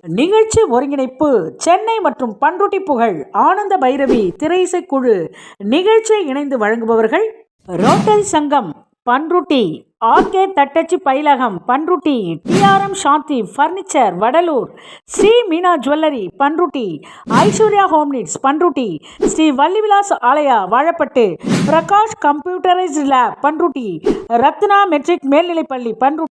நிகழ்ச்சி ஒருங்கிணைப்பு சென்னை மற்றும் பண்ருட்டி புகழ் ஆனந்த பைரவி திரை இசைக்குழு. நிகழ்ச்சியை இணைந்து வழங்குபவர்கள் ரோட்டரி சங்கம் பண்ருட்டி, ஆர்கே தட்டச்சு பயிலகம் Panruti, TRM Shanthi furniture Vadalur, Sri Meena jewellery Panruti, Aishwarya home needs Panruti, Sri Vallivilas Alaya Vazhapattu, Prakash computerised lab Panruti, Ratna matric மேல்நிலைப்பள்ளி பண்ருட்டி.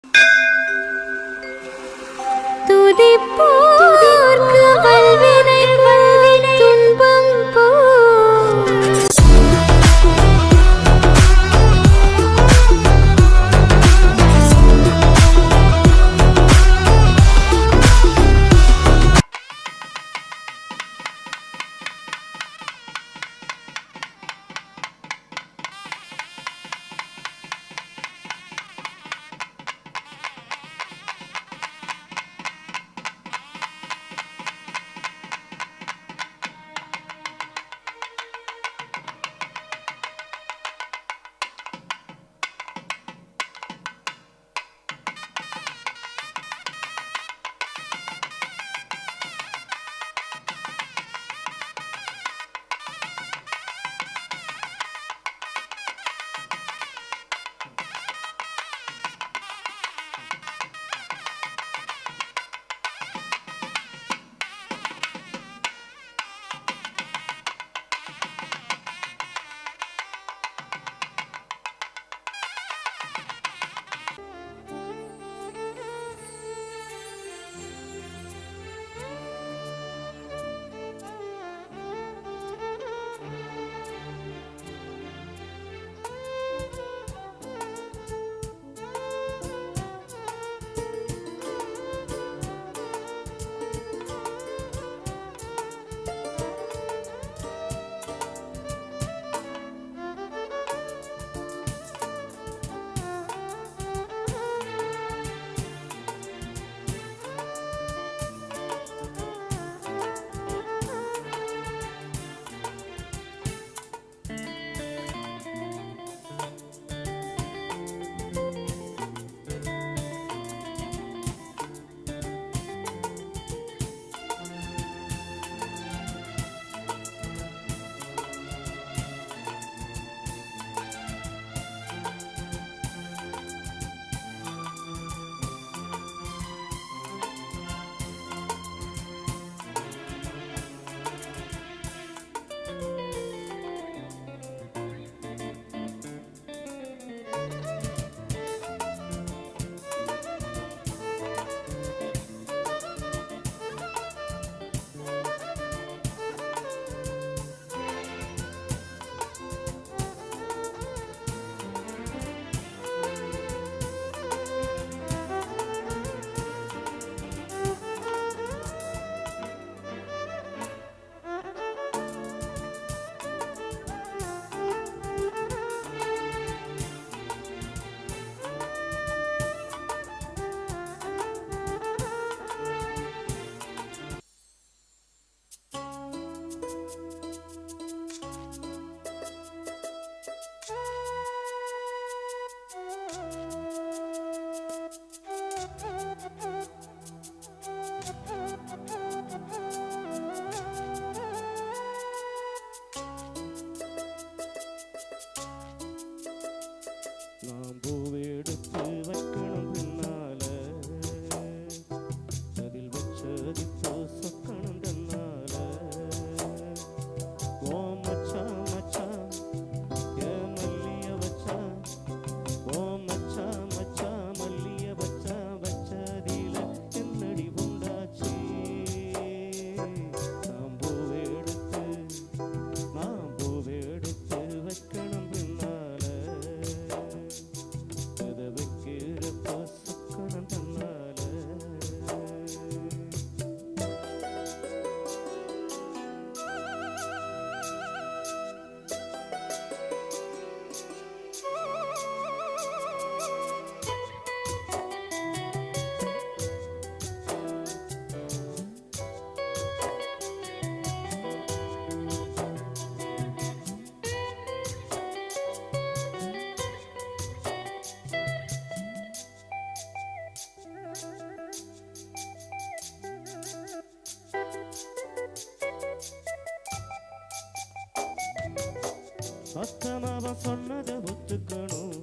அத்தமாவ சொன்னதை ஒத்துக்கணும்,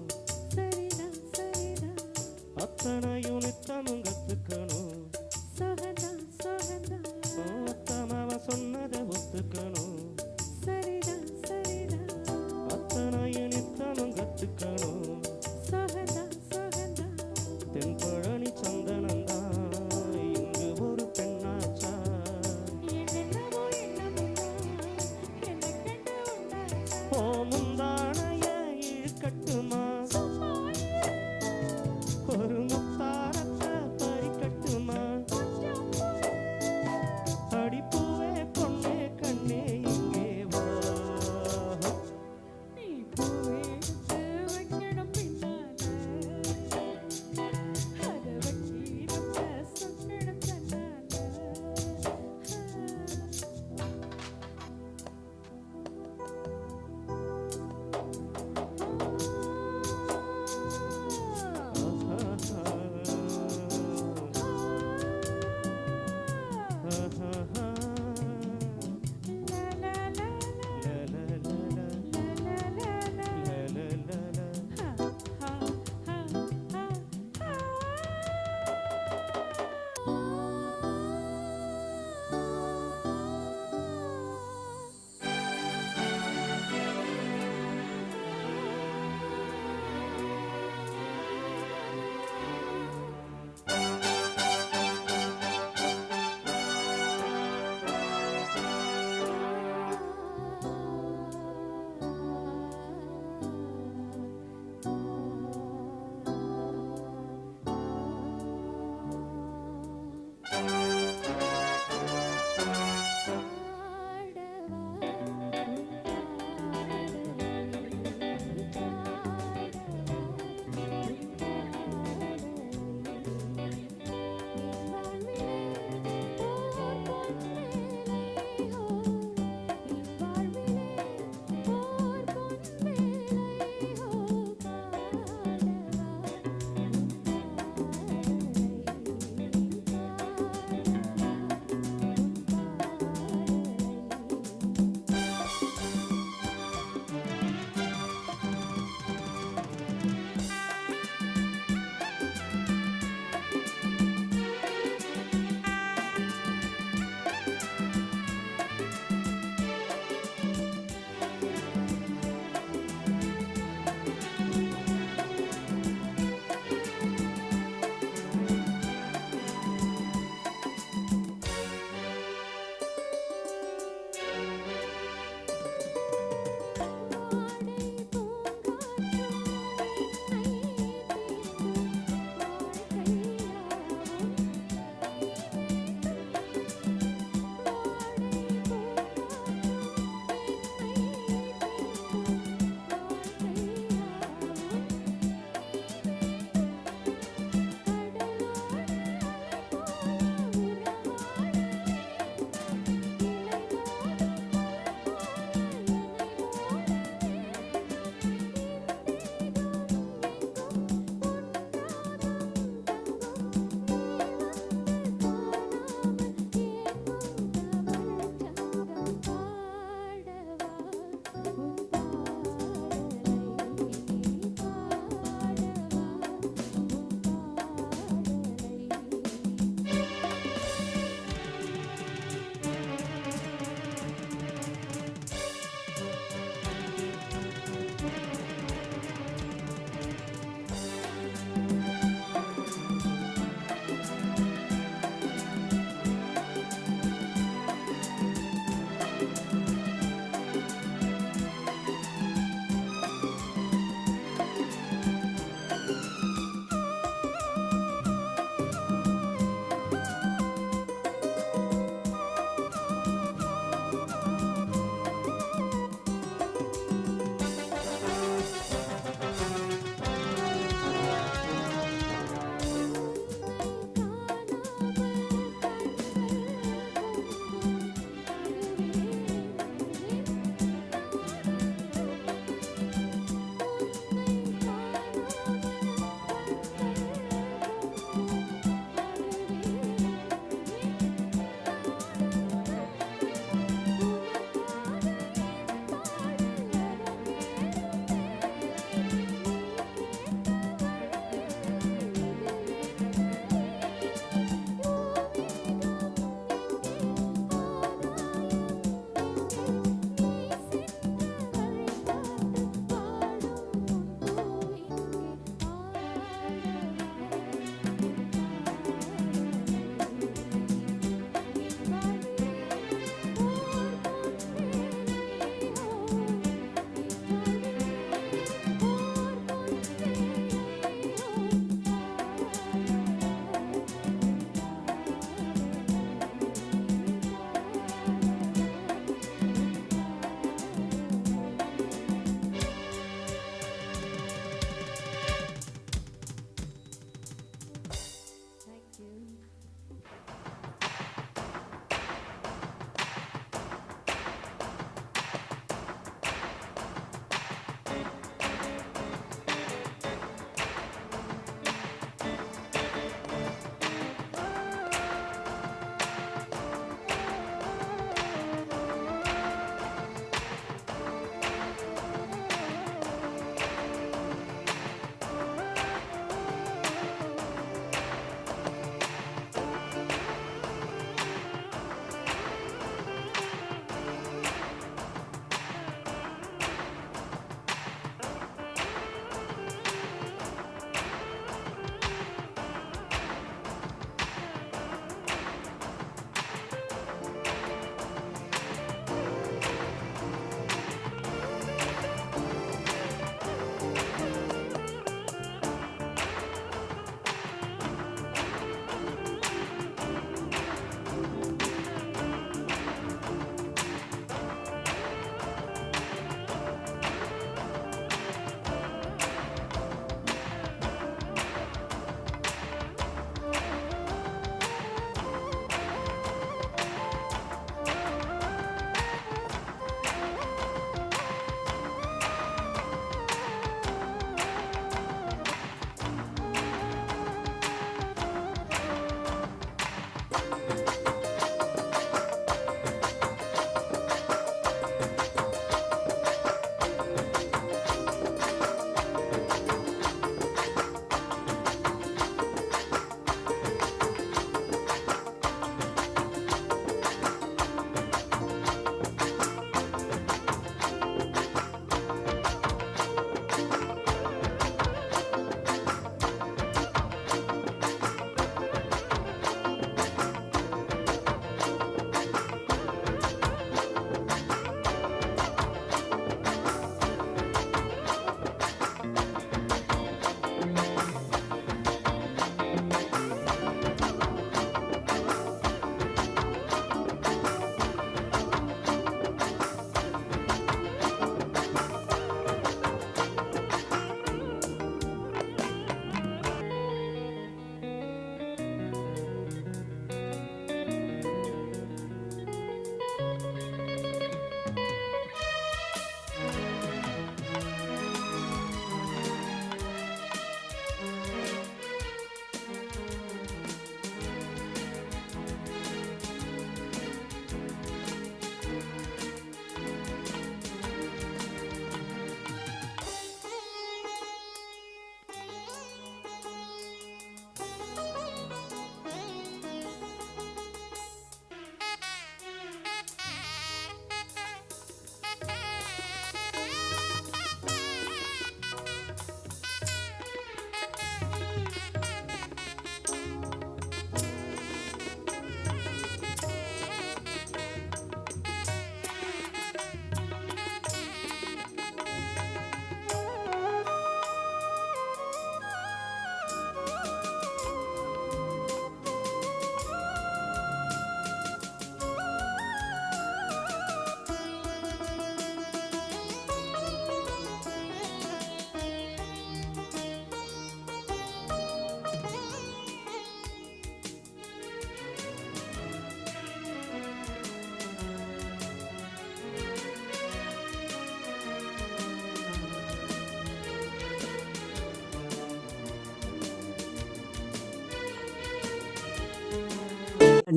சரிதான் சரிதான், அத்தனையும் நித்தமும் கத்துக்கணும். சுகந்தான் சுகந்தான், அத்தமாவ சொன்னதை ஒத்துக்கணும், சரிதான் சரிதான், அத்தனையும் நித்தமும் கத்துக்கணும். சுகந்தான் சுகந்தான், தென்பழனி சந்தனந்தான் இங்கு ஒரு பெண்ணாச்சா. என்னென்னவோ எண்ணமெல்லாம் என்னை கண்டு உண்டாச்சா. ஓ முந்தானைய இழுக்கட்டுமா, ஒரு முத்தாரத்தை பறிக்கட்டுமா,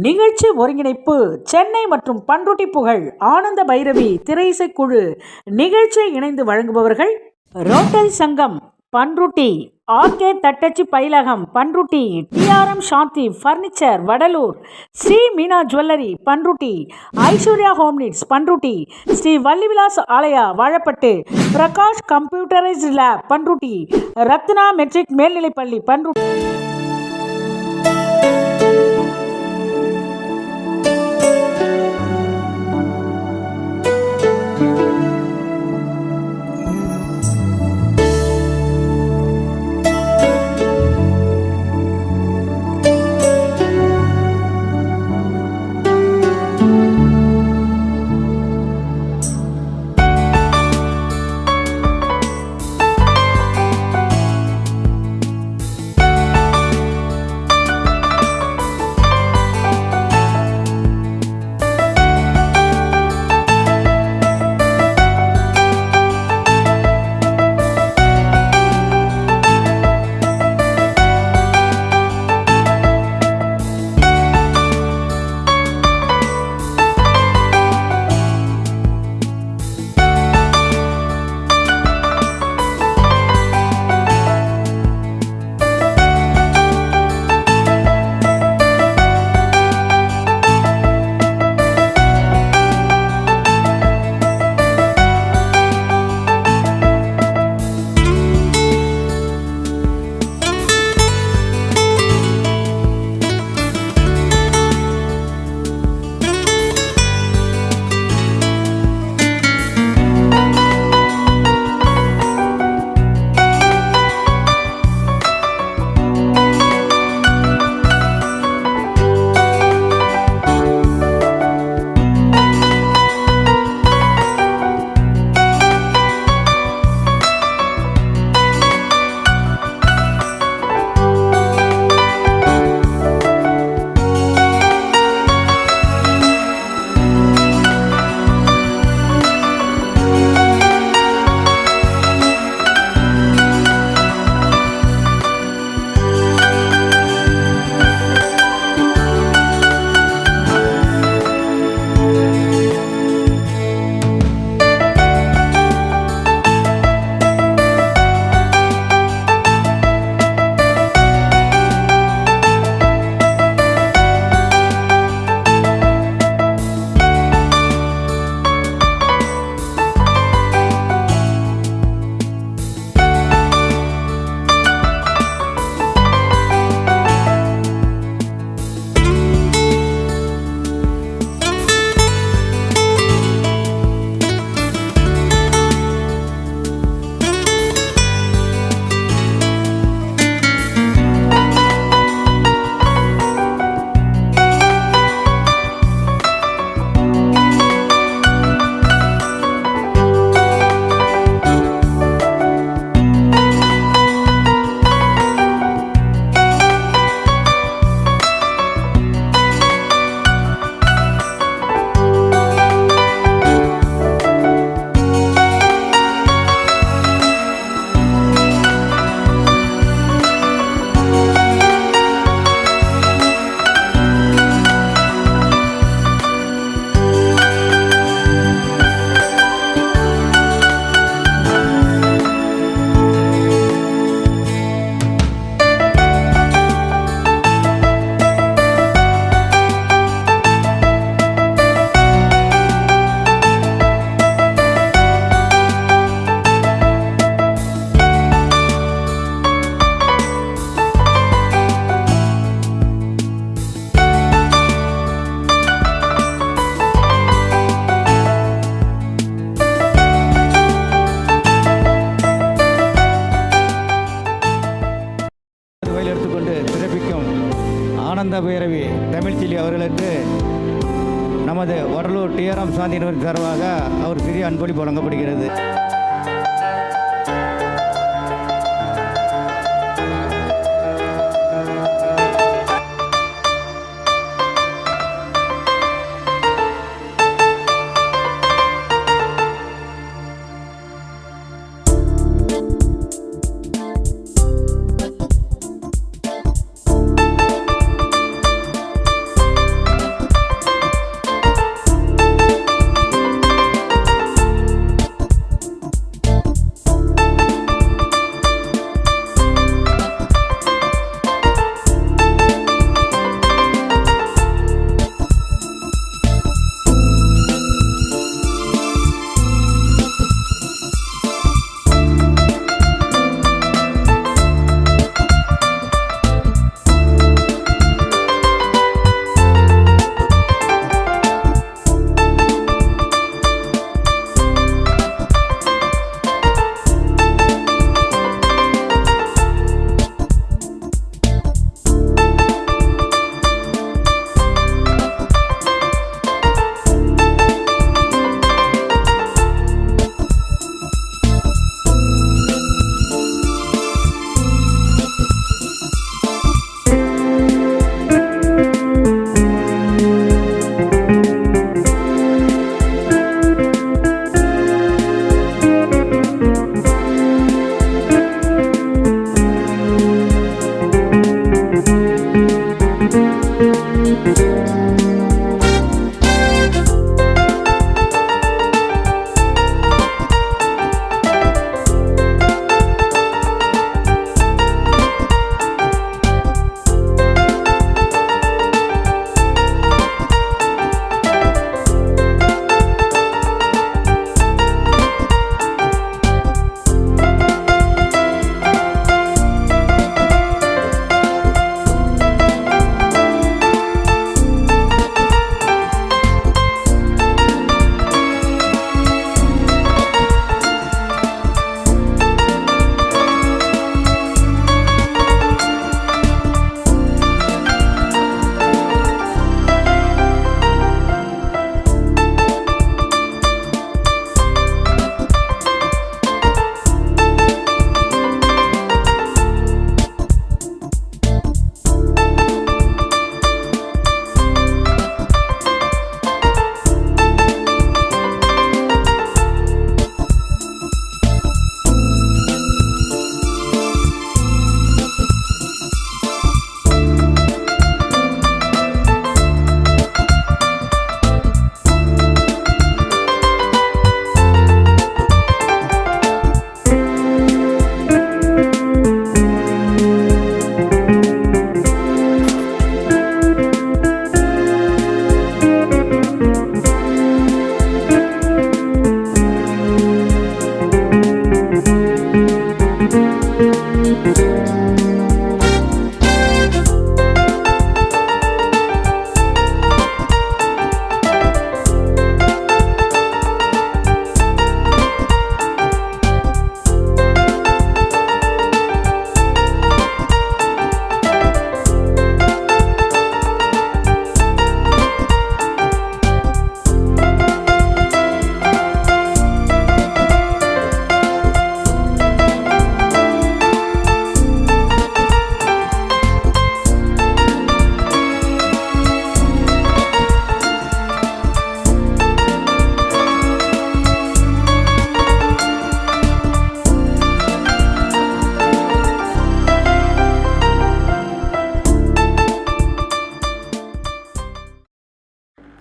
நிகழ்ச்சி ஒருங்கிணைப்பு சென்னை மற்றும் பண்ருட்டி புகழ் ஆனந்த பைரவி திரையிசைக்குழு. நிகழ்ச்சி இணைந்து வழங்குபவர்கள் ரோட்டரி சங்கம் பண்ருட்டி, ஆர்கே தட்டச்சி பயிலகம் Panruti, TRM Shanthi furniture Vadalur, Sri Meena jewellery Panruti, Aishwarya home needs Panruti, Sri Vallivilas Alaya Vazhapattu, Prakash computerised lab Panruti, Ratna matric மேல்நிலைப்பள்ளி பண்ருட்டி. ஆனந்த பைரவி தமிழ்ச்செல்வி அவர்களுக்கு நமது வடலூர் டிஆர்எம் சாந்தி சார்பாக அவர் சிறிய அன்பளிப்பு வழங்கப்படுகிறது.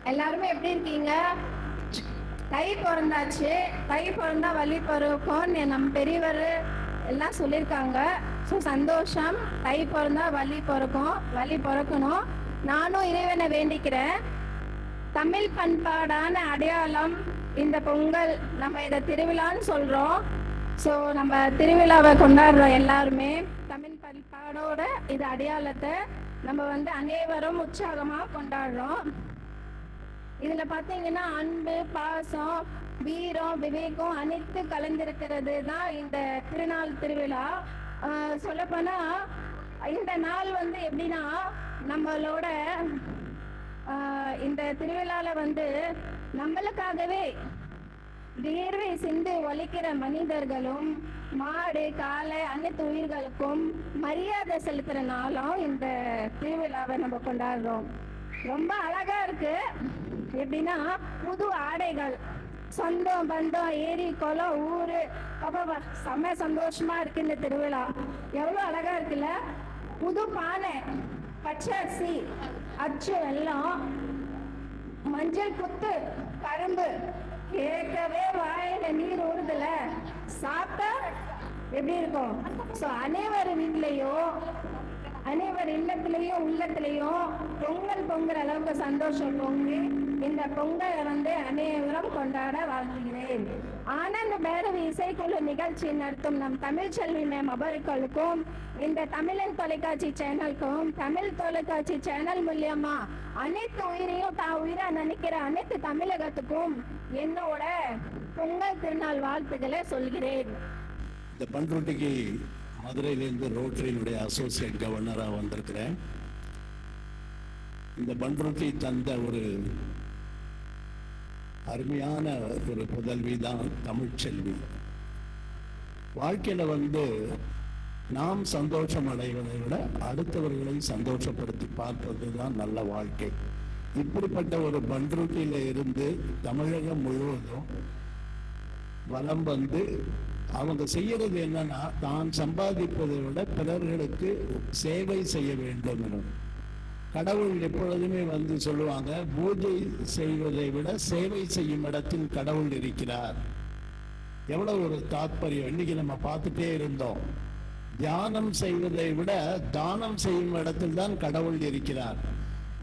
எல்லாருமே எப்படி இருக்கீங்க? தை பிறந்தாச்சு. தை பிறந்தா வழி பிறக்கும்னு நம்ம பெரியவர் எல்லாம் சொல்லியிருக்காங்க. ஸோ சந்தோஷம். தை பிறந்தா வழி பிறக்கணும். நானும் இறைவனை வேண்டிக்கிறேன். தமிழ் பண்பாடான அடையாளம் இந்த பொங்கல். நம்ம இதை திருவிழான்னு சொல்கிறோம். ஸோ நம்ம திருவிழாவை கொண்டாடுறோம் எல்லாருமே. தமிழ் பண்பாடோட இது அடையாளத்தை நம்ம அனைவரும் உற்சாகமாக கொண்டாடுறோம். இதில் பார்த்தீங்கன்னா அன்பு, பாசம், வீரம், விவேகம் அனைத்து கலந்திருக்கிறது தான் இந்த திருவிழா. சொல்லப்போனால் இந்த நாள் எப்படின்னா நம்மளோட இந்த திருவிழாவில் நம்மளுக்காகவே வேர்வை சிந்து ஒழிக்கிற மனிதர்களும் மாடு, காளை அனைத்து உயிர்களுக்கும் மரியாதை செலுத்துகிற நாளும் இந்த திருவிழாவை நம்ம கொண்டாடுறோம். ரொம்ப அழகா இருக்கு. எப்படின்னா புது ஆடைகள், சொந்தம் பந்தம், ஏரி குளம், ஊரு, அப்பா செம்ம சந்தோஷமா இருக்கு இந்த திருவிழா. எவ்வளோ அழகா இருக்குல்ல. புது பானை, பச்சை அரிசி, அச்சு வெல்லம், மஞ்சள் குத்து, கரும்பு, கேட்கவே வாயில நீர் ஊறுதுல. சாப்பிட்டா எப்படி இருக்கும்? ஸோ அனைவர் வீட்லையும் அனைவர் இல்லத்திலையும் உள்ளத்திலையும் பொங்கல் அளவுக்கு சந்தோஷம் பொங்கி இந்த பொங்கலை அனைவரும் கொண்டாட வாழ்த்துகிறேன். ஆனந்த பேரவை இசைக்குழு நிகழ்ச்சி நடத்தும் நம் தமிழ் செல்வி மேம் அவர்களுக்கும் இந்த தமிழன் தொலைக்காட்சி சேனலுக்கும் தமிழ் தொலைக்காட்சி சேனல் மூலியமா அனைத்து உயிரையும் தான் உயிரா நினைக்கிற அனைத்து தமிழகத்துக்கும் என்னோட பொங்கல் திருநாள் வாழ்த்துக்களை சொல்கிறேன். இந்த பண்ருட்டிக்கு மதுரையிலேருந்து ரோட்டரியினுடைய அசோசியேட் கவர்னராக வந்திருக்கிறேன். இந்த பண்ருட்டி தந்த ஒரு அருமையான ஒரு புதல்வி தான் தமிழ்ச்செல்வி. வாழ்க்கையில் நாம் சந்தோஷம் அடைவதை விட அடுத்தவர்களை சந்தோஷப்படுத்தி பார்ப்பது தான் நல்ல வாழ்க்கை. இப்படிப்பட்ட ஒரு பண்ருட்டியில இருந்து தமிழகம் முழுவதும் வலம் அவங்க செய்யறது என்னன்னா, தான் சம்பாதிப்பதை விட பிறர்களுக்கு சேவை செய்ய வேண்டும் என. கடவுள் எப்பொழுதுமே சொல்லுவாங்க, பூஜை செய்வதை விட சேவை செய்யும் இடத்தில் கடவுள் இருக்கிறார். எவ்வளவு ஒரு தாத்பரியம். இன்னைக்கு நம்ம பார்த்துட்டே இருந்தோம், தியானம் செய்வதை விட தானம் செய்யும் இடத்தில் தான் கடவுள் இருக்கிறார்.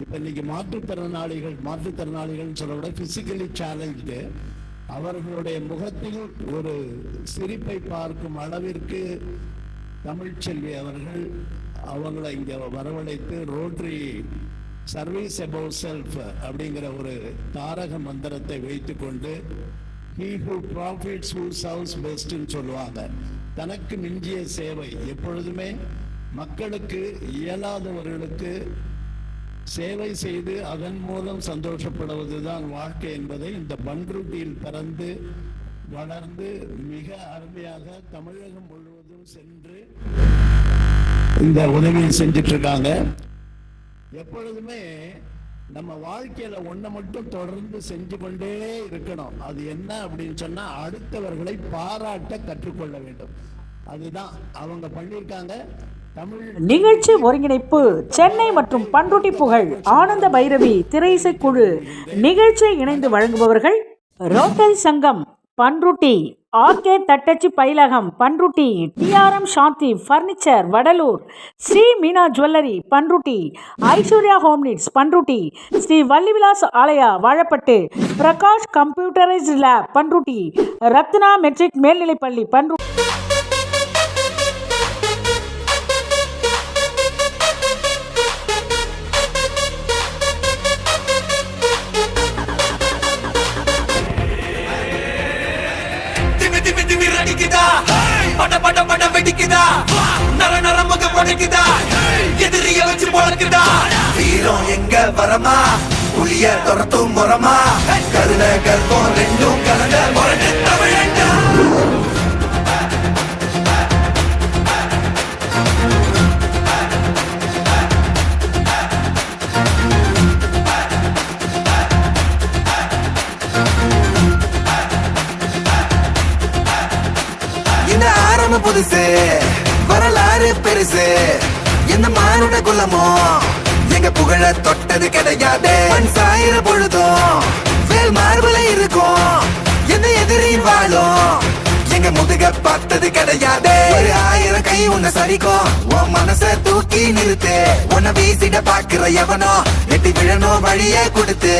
இப்ப இன்னைக்கு மாற்றுத்திறனாளிகள் சொல்ல விட பிசிக்கலி சேலஞ்சு, அவர்களுடைய முகத்தில் ஒரு சிரிப்பை பார்க்கும் அளவிற்கு தமிழ்ச்செல்வி அவங்களை இங்க வரவழைத்து ரோட்டரி சர்வீஸ் அபவ் செல்ஃப் அப்படிங்கிற ஒரு தாரக மந்திரத்தை வைத்து கொண்டு he who profits who serves best ன்னு சொல்லுவாங்க. தனக்கு மிஞ்சிய சேவை. எப்பொழுதுமே மக்களுக்கு, இயலாதவர்களுக்கு சேவை செய்து அதன் மூலம் சந்தோஷப்படுவதுதான் வாழ்க்கை என்பதை இந்த பண்ருட்டியில் பிறந்து வளர்ந்து மிக அருமையாக தமிழகம் முழுவதும் சென்று இந்த உதவியை செஞ்சிட்டு இருக்காங்க. எப்பொழுதுமே நம்ம வாழ்க்கையில ஒண்ணை மட்டும் தொடர்ந்து செஞ்சு கொண்டே இருக்கணும். அது என்ன அப்படின்னு சொன்னா, அடுத்தவர்களை பாராட்ட கற்றுக்கொள்ள வேண்டும். அதுதான் அவங்க பண்ணியிருக்காங்க. நிகழ்ச்சி ஒருங்கிணைப்பு சென்னை மற்றும் பண்ருட்டி புகழ் ஆனந்த பைரவி திரையிசை குழு. நிகழ்ச்சியை இணைந்து வழங்குபவர்கள் ரோட்டரி சங்கம் பண்ருட்டி, ஆர்கே தட்டச்சி பயிலகம் Panruti, TRM Shanthi furniture Vadalur, Sri Meena jewellery Panruti, Aishwarya home needs Panruti, Sri Vallivilas Alaya Vazhapattu, Prakash computerised lab Panruti, Ratna matric மேல்நிலைப்பள்ளி பண்ருட்டி. பட பட பட வெடிக்குதா, நர நர முகம் உடைக்குதா, எதிரிய வச்சு பொழக்குதா. வீரம் எங்க வரமா, புளிய துரத்தும் முறமா, கருணை கர்ப்பம் ரெண்டும் கலந்த முரட்டு தமிழண்டா. புதுசு வரலாறு பெருசு, எந்த மானுட குலமோ எங்க புகழ தொட்டது கிடையாது. சாயிர பொழுதும் என்பது கிடையாது. 1000 கை உன்னை சரிக்கும், உன் மனச தூக்கி நிறுத்து. உன்னை வீசிட பாக்குற எவனோ எட்டி விழணும் வழியே கொடுத்து.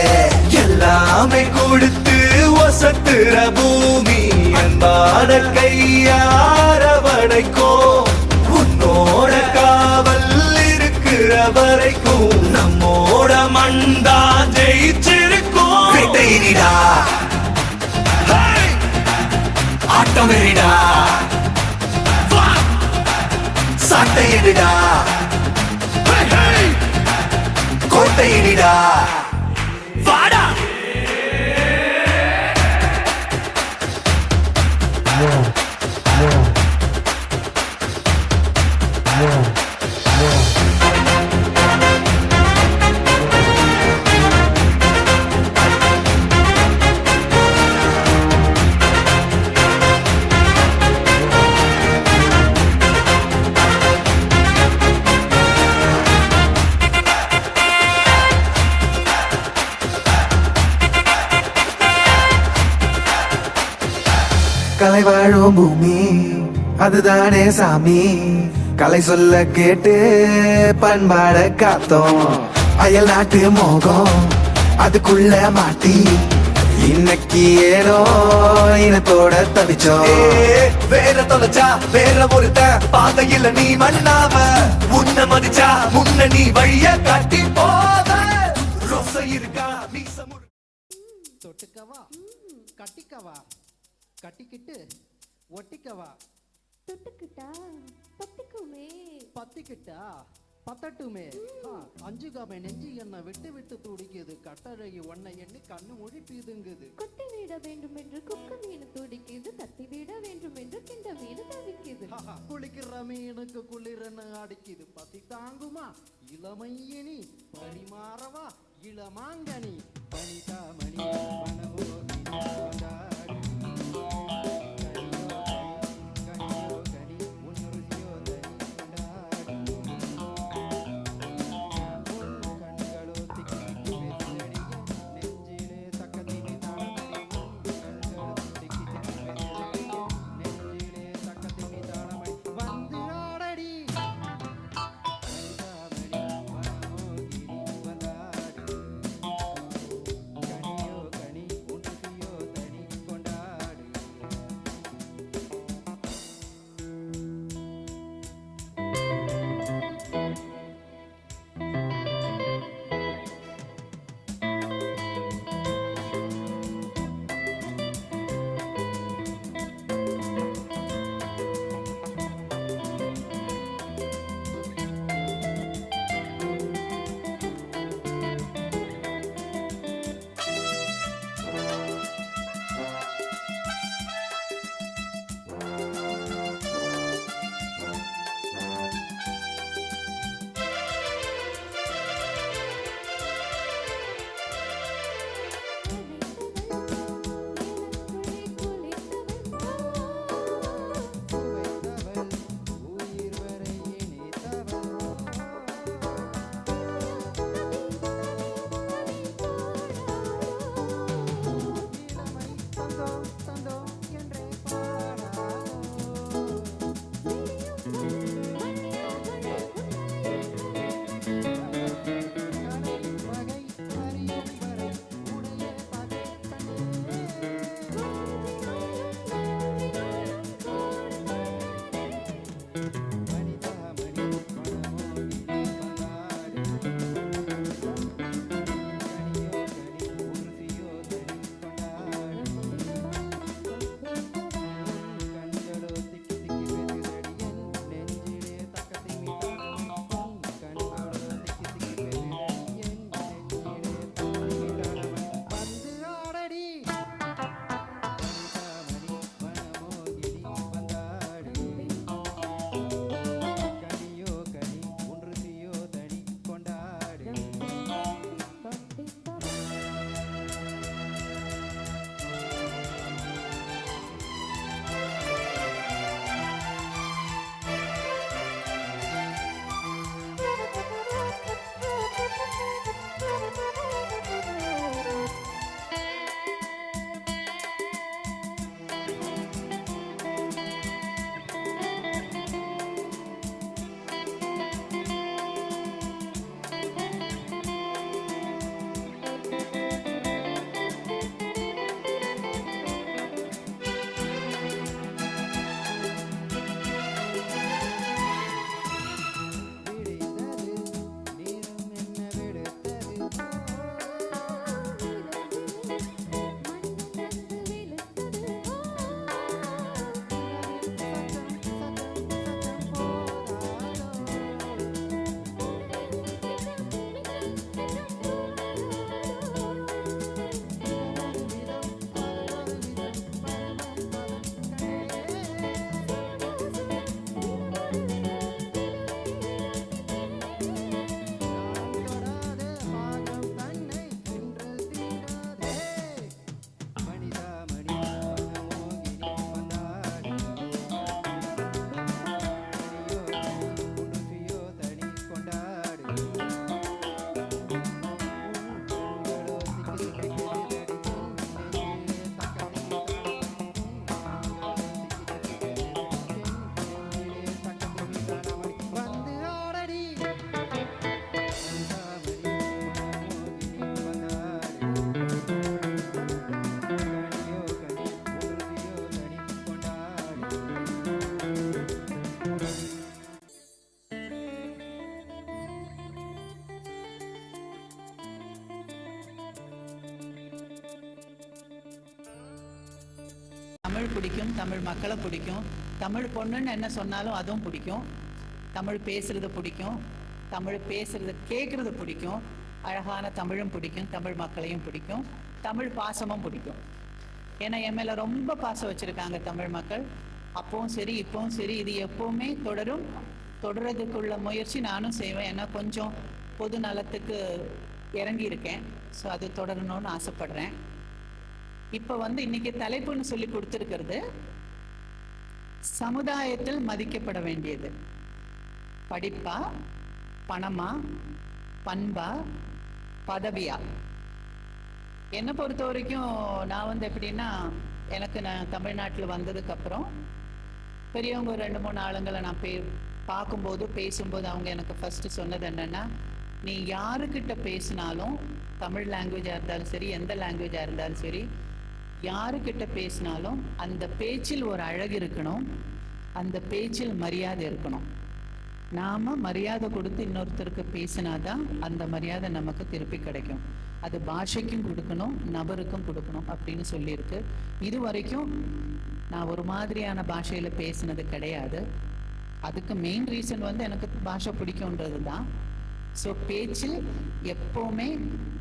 எல்லாமே கொடுத்து ஒசத்துற பூமி அன்பான கையார வடைக்கும். உன்னோட காவல் இருக்கிற வரைக்கும் நம்மோட மண்டா ஜெயிச்சிருக்கும். வேட்டையிடா, ஆட்டம் வெறிடா, சாட்டையிடா, கோட்டையிடா, வாடா. கலை வாழும் பூமி அதுதானே சாமி. கலை சொல்ல கேட்டு பண்பாட காத்தோம். அயல் நாட்டு மோகம் அதுக்குள்ள மாட்டி இன்னைக்கு ஏனோ இனத்தோட தவிச்சோம். வேற தொலைச்சா வேற ஒருத்த பாதையில நீ மண்ணாம. உன்ன மதிச்சா முன்ன நீ வழிய காட்டி போத. ரோச இருக்கா மீச முறு. தொட்டுக்கவா கட்டிக்கவா கட்டிக்கிட்டு ஒட்டிக்கவா தொட்டுக்கிட்டா பத்திக்குமே. பத்திக்கிட்டா பத்தட்டுமே. அஞ்சுகாம நெஞ்சு என்ன விட்டு விட்டு துடிக்குது. கட்டழகி ஒன்னை எண்ணி கண்ணு மொழி பீதுங்குது. கொத்தி விட வேண்டும் என்று குக்க மீன் துடிக்குது. தத்தி விட வேண்டும் என்று கிண்ட மீன் தவிக்குது. குளிக்கிற மீனுக்கு குளிரன்னு அடிக்குது. பத்தி தாங்குமா இளமையினி பரிமாறவா இளமாங்கனி பனிதாமணி மனமோகி வந்தாடி. கனி தமிழ் பிடிக்கும், தமிழ் மக்களை பிடிக்கும். தமிழ் பொண்ணுன்னு என்ன சொன்னாலும் அதுவும் பிடிக்கும். தமிழ் பேசுறது பிடிக்கும், தமிழ் பேசுறது கேட்குறது பிடிக்கும். அழகான தமிழும் பிடிக்கும், தமிழ் மக்களையும் பிடிக்கும், தமிழ் பாசமும் பிடிக்கும். ஏன்னா என் மேலே ரொம்ப பாசம் வச்சுருக்காங்க தமிழ் மக்கள். அப்பவும் சரி இப்பவும் சரி, இது எப்பவுமே தொடரும். தொடர்றதுக்குள்ள முயற்சி நானும் செய்வேன். ஏன்னா கொஞ்சம் பொது நலத்துக்கு இறங்கியிருக்கேன். ஸோ அது தொடரணும்னு ஆசைப்படுறேன். இப்போ இன்னைக்கு தலைப்புன்னு சொல்லி கொடுத்துருக்கிறது சமுதாயத்தில் மதிக்கப்பட வேண்டியது. படிப்பா, பணமா, பண்பா, பதவியா? என்னை பொறுத்த வரைக்கும் நான் எப்படின்னா, நான் தமிழ்நாட்டில் வந்ததுக்கப்புறம் பெரியவங்க 2-3 ஆளுங்களை நான் பார்க்கும்போது பேசும்போது அவங்க எனக்கு ஃபர்ஸ்ட் சொன்னது என்னன்னா, நீ யாருக்கிட்ட பேசினாலும், தமிழ் லாங்குவேஜாக இருந்தாலும் சரி, எந்த லாங்குவேஜாக இருந்தாலும் சரி, யாருக்கிட்ட பேசினாலும் அந்த பேச்சில் ஒரு அழகு இருக்கணும், அந்த பேச்சில் மரியாதை இருக்கணும். நாம் மரியாதை கொடுத்து இன்னொருத்தருக்கு பேசினாதான் அந்த மரியாதை நமக்கு திருப்பி கிடைக்கும். அது பாஷைக்கும் கொடுக்கணும், நபருக்கும் கொடுக்கணும் அப்படின்னு சொல்லியிருக்கு. இது வரைக்கும் நான் ஒரு மாதிரியான பாஷையில் பேசினது கிடையாது. அதுக்கு மெயின் ரீசன் எனக்கு பாஷை பிடிக்கும்ன்றது தான். ஸோ பேச்சில் எப்போவுமே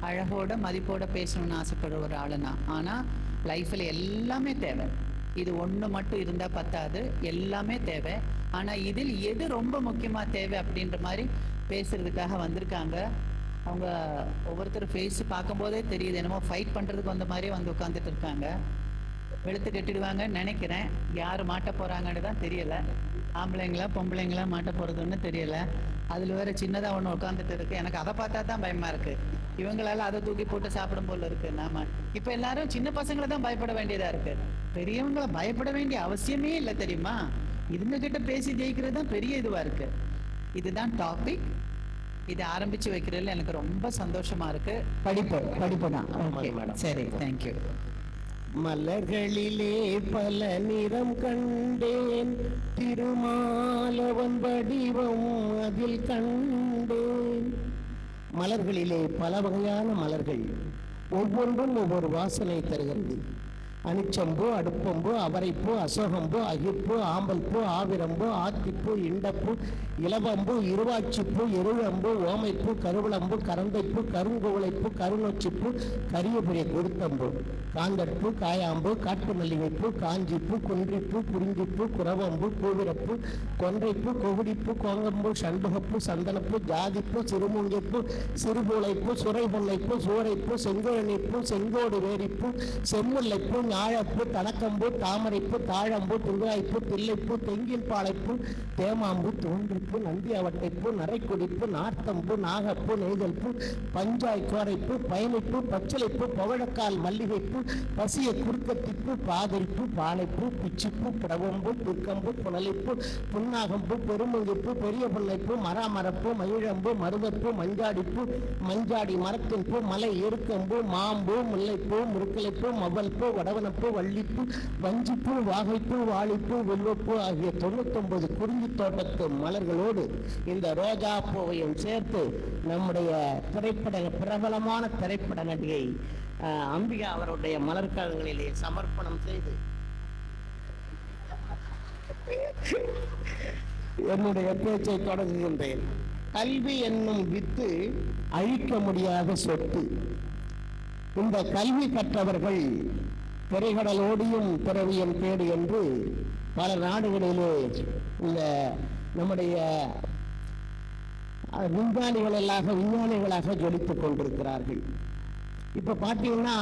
அழகோட மதிப்போட பேசணும்னு ஆசைப்படுற ஒரு ஆளுனா. ஆனால் லைஃப்பில் எல்லாமே தேவை. இது ஒன்று மட்டும் இருந்தால் பத்தாது, எல்லாமே தேவை. ஆனால் இதில் எது ரொம்ப முக்கியமாக தேவை அப்படின்ற மாதிரி பேசுறதுக்காக வந்திருக்காங்க. அவங்க ஒவ்வொருத்தர் ஃபேஸ் பார்க்கும்போதே தெரியுது, என்னமோ ஃபைட் பண்ணுறதுக்கு வந்த மாதிரியே உட்காந்துட்டு இருக்காங்க. வெளுத்து கட்டிடுவாங்கன்னு நினைக்கிறேன். யார் மாட்ட போகிறாங்கன்னு தான் தெரியலை. ஆம்பளைங்களா பொம்பளைங்களா மாட்ட போகிறதுன்னு தெரியலை. அதில் வேறு சின்னதாக ஒன்று உட்காந்துட்டு இருக்கு. எனக்கு அதை பார்த்தா தான் பயமாக இருக்குது. இவங்களால அதை தூக்கி போட்டு சாப்பிடும் போல இருக்குது. நாம இப்போ எல்லாரும் சின்ன பசங்களை தான் பயப்பட வேண்டியதாக இருக்குது. பெரியவங்களை பயப்பட வேண்டிய அவசியமே இல்லை தெரியுமா? இதுங்க கிட்ட பேசி ஜெயிக்கிறது தான் பெரிய இதுவாக இருக்குது. இதுதான் டாபிக். இதை ஆரம்பித்து வைக்கிறதுல எனக்கு ரொம்ப சந்தோஷமாக இருக்குது. படிப்பு தான். ஓகே மேடம், சரி, தேங்க்யூ. மலர்களிலே பல நிறம் கண்டேன், திருமாலவன் வடிவம் அதில் கண்டேன். மலர்களிலே பல வகையான மலர்கள், ஒவ்வொன்றும் ஒவ்வொரு வாசனை தருகிறது. அனிச்சம்பூ, அடுப்பம்பூ, அவரைப்பூ, அசோகம்பூ, அகிப்பூ, ஆம்பல்பூ, ஆவிரம்பூ, ஆத்திப்பூ, இண்டப்பூ, இலவம்பூ, இருவாச்சிப்பூ, எருளம்பூ, ஓமைப்பூ, கருவளம்பூ, கரந்தைப்பூ, கருங்குவளைப்பூ, கருநொச்சிப்பூ, கரியபுரிய கொடுத்தம்பூ, காந்தற்பூ, காயாம்பூ, காட்டு மல்லிகைப்பூ, காஞ்சிப்பூ, குன்றிப்பூ, குறிஞ்சிப்பூ, குரவம்பூ, கூவிரப்பூ, கொன்றைப்பூ, கொகுடிப்பூ, கோங்கம்பூ, சண்பகப்பூ, சந்தனப்பூ, ஜாதிப்பூ, சிறுமுங்கைப்பூ, சிறுபூளைப்பூ, சுரைபொன்னைப்பூ, சூரைப்பூ, செங்கோழனிப்பூ, செங்கோடு வேரிப்பூ, செம்முல்லைப்பூ, ஞாழப்பூ, தனக்கம்பூ, தாமரைப்பூ, தாழம்பூ, துங்காய்ப்பூ, தில்லைப்பூ, தெங்கின் பாளைப்பூ, தேமாம்பூ, தோன்றிப்பூ, நந்தி அவட்டைப்பூ, நரைக்குடிப்பூ, நார்த்தம்பூ, நாகப்பூ, நெய்தல்பூ, பஞ்சாய் கோரைப்பூ, பயணிப்பூ, பச்சிலைப்பூ, பவழக்கால் மல்லிகைப்பூ, பசிய குறுக்கத்திப்பூ, பாதிரிப்பூ, பாலைப்பூ, பிச்சிப்பூ, புடவம்பூ, புற்கம்பூ, புனலைப்பூ, புன்னாகம்பூ, பெருமுங்கிப்பூ, பெரிய புன்னைப்பூ, மராமரப்பூ, மயிழம்பூ, மருதப்பூ, மஞ்சாடிப்பூ, மஞ்சாடி மரத்தின் பூ, மலை எருக்கம்பூ, மாம்பூ, முல்லைப்பூ, முருக்கலைப்பூ, மவல்பூ, வடவனப்பூ, வள்ளிப்பூ, வஞ்சிப்பூ, வாகைப்பூ, வாழைப்பூ, வெல்வப்பூ ஆகிய 99 குறிஞ்சி தோட்டத்து மலர்களோடு இந்த ரோஜா பூவையும் சேர்த்து நம்முடைய பிரபலமான திரைப்பட நடிகை அம்பிகா அவருடைய மலர்காலங்களிலே சமர்ப்பணம் செய்து என்னுடைய பேச்சை தொடங்குகின்றேன். கல்வி என்னும் வித்து அழிக்க முடியாத சொத்து. இந்த கல்வி கற்றவர்கள் திரைகடலோடியும் பிறவியும் தேடு என்று பல நாடுகளிலே இந்த நம்முடைய விஞ்ஞானிகளாக ஜொலித்துக் கொண்டிருக்கிறார்கள். இப்ப பார்த்தீங்கன்னா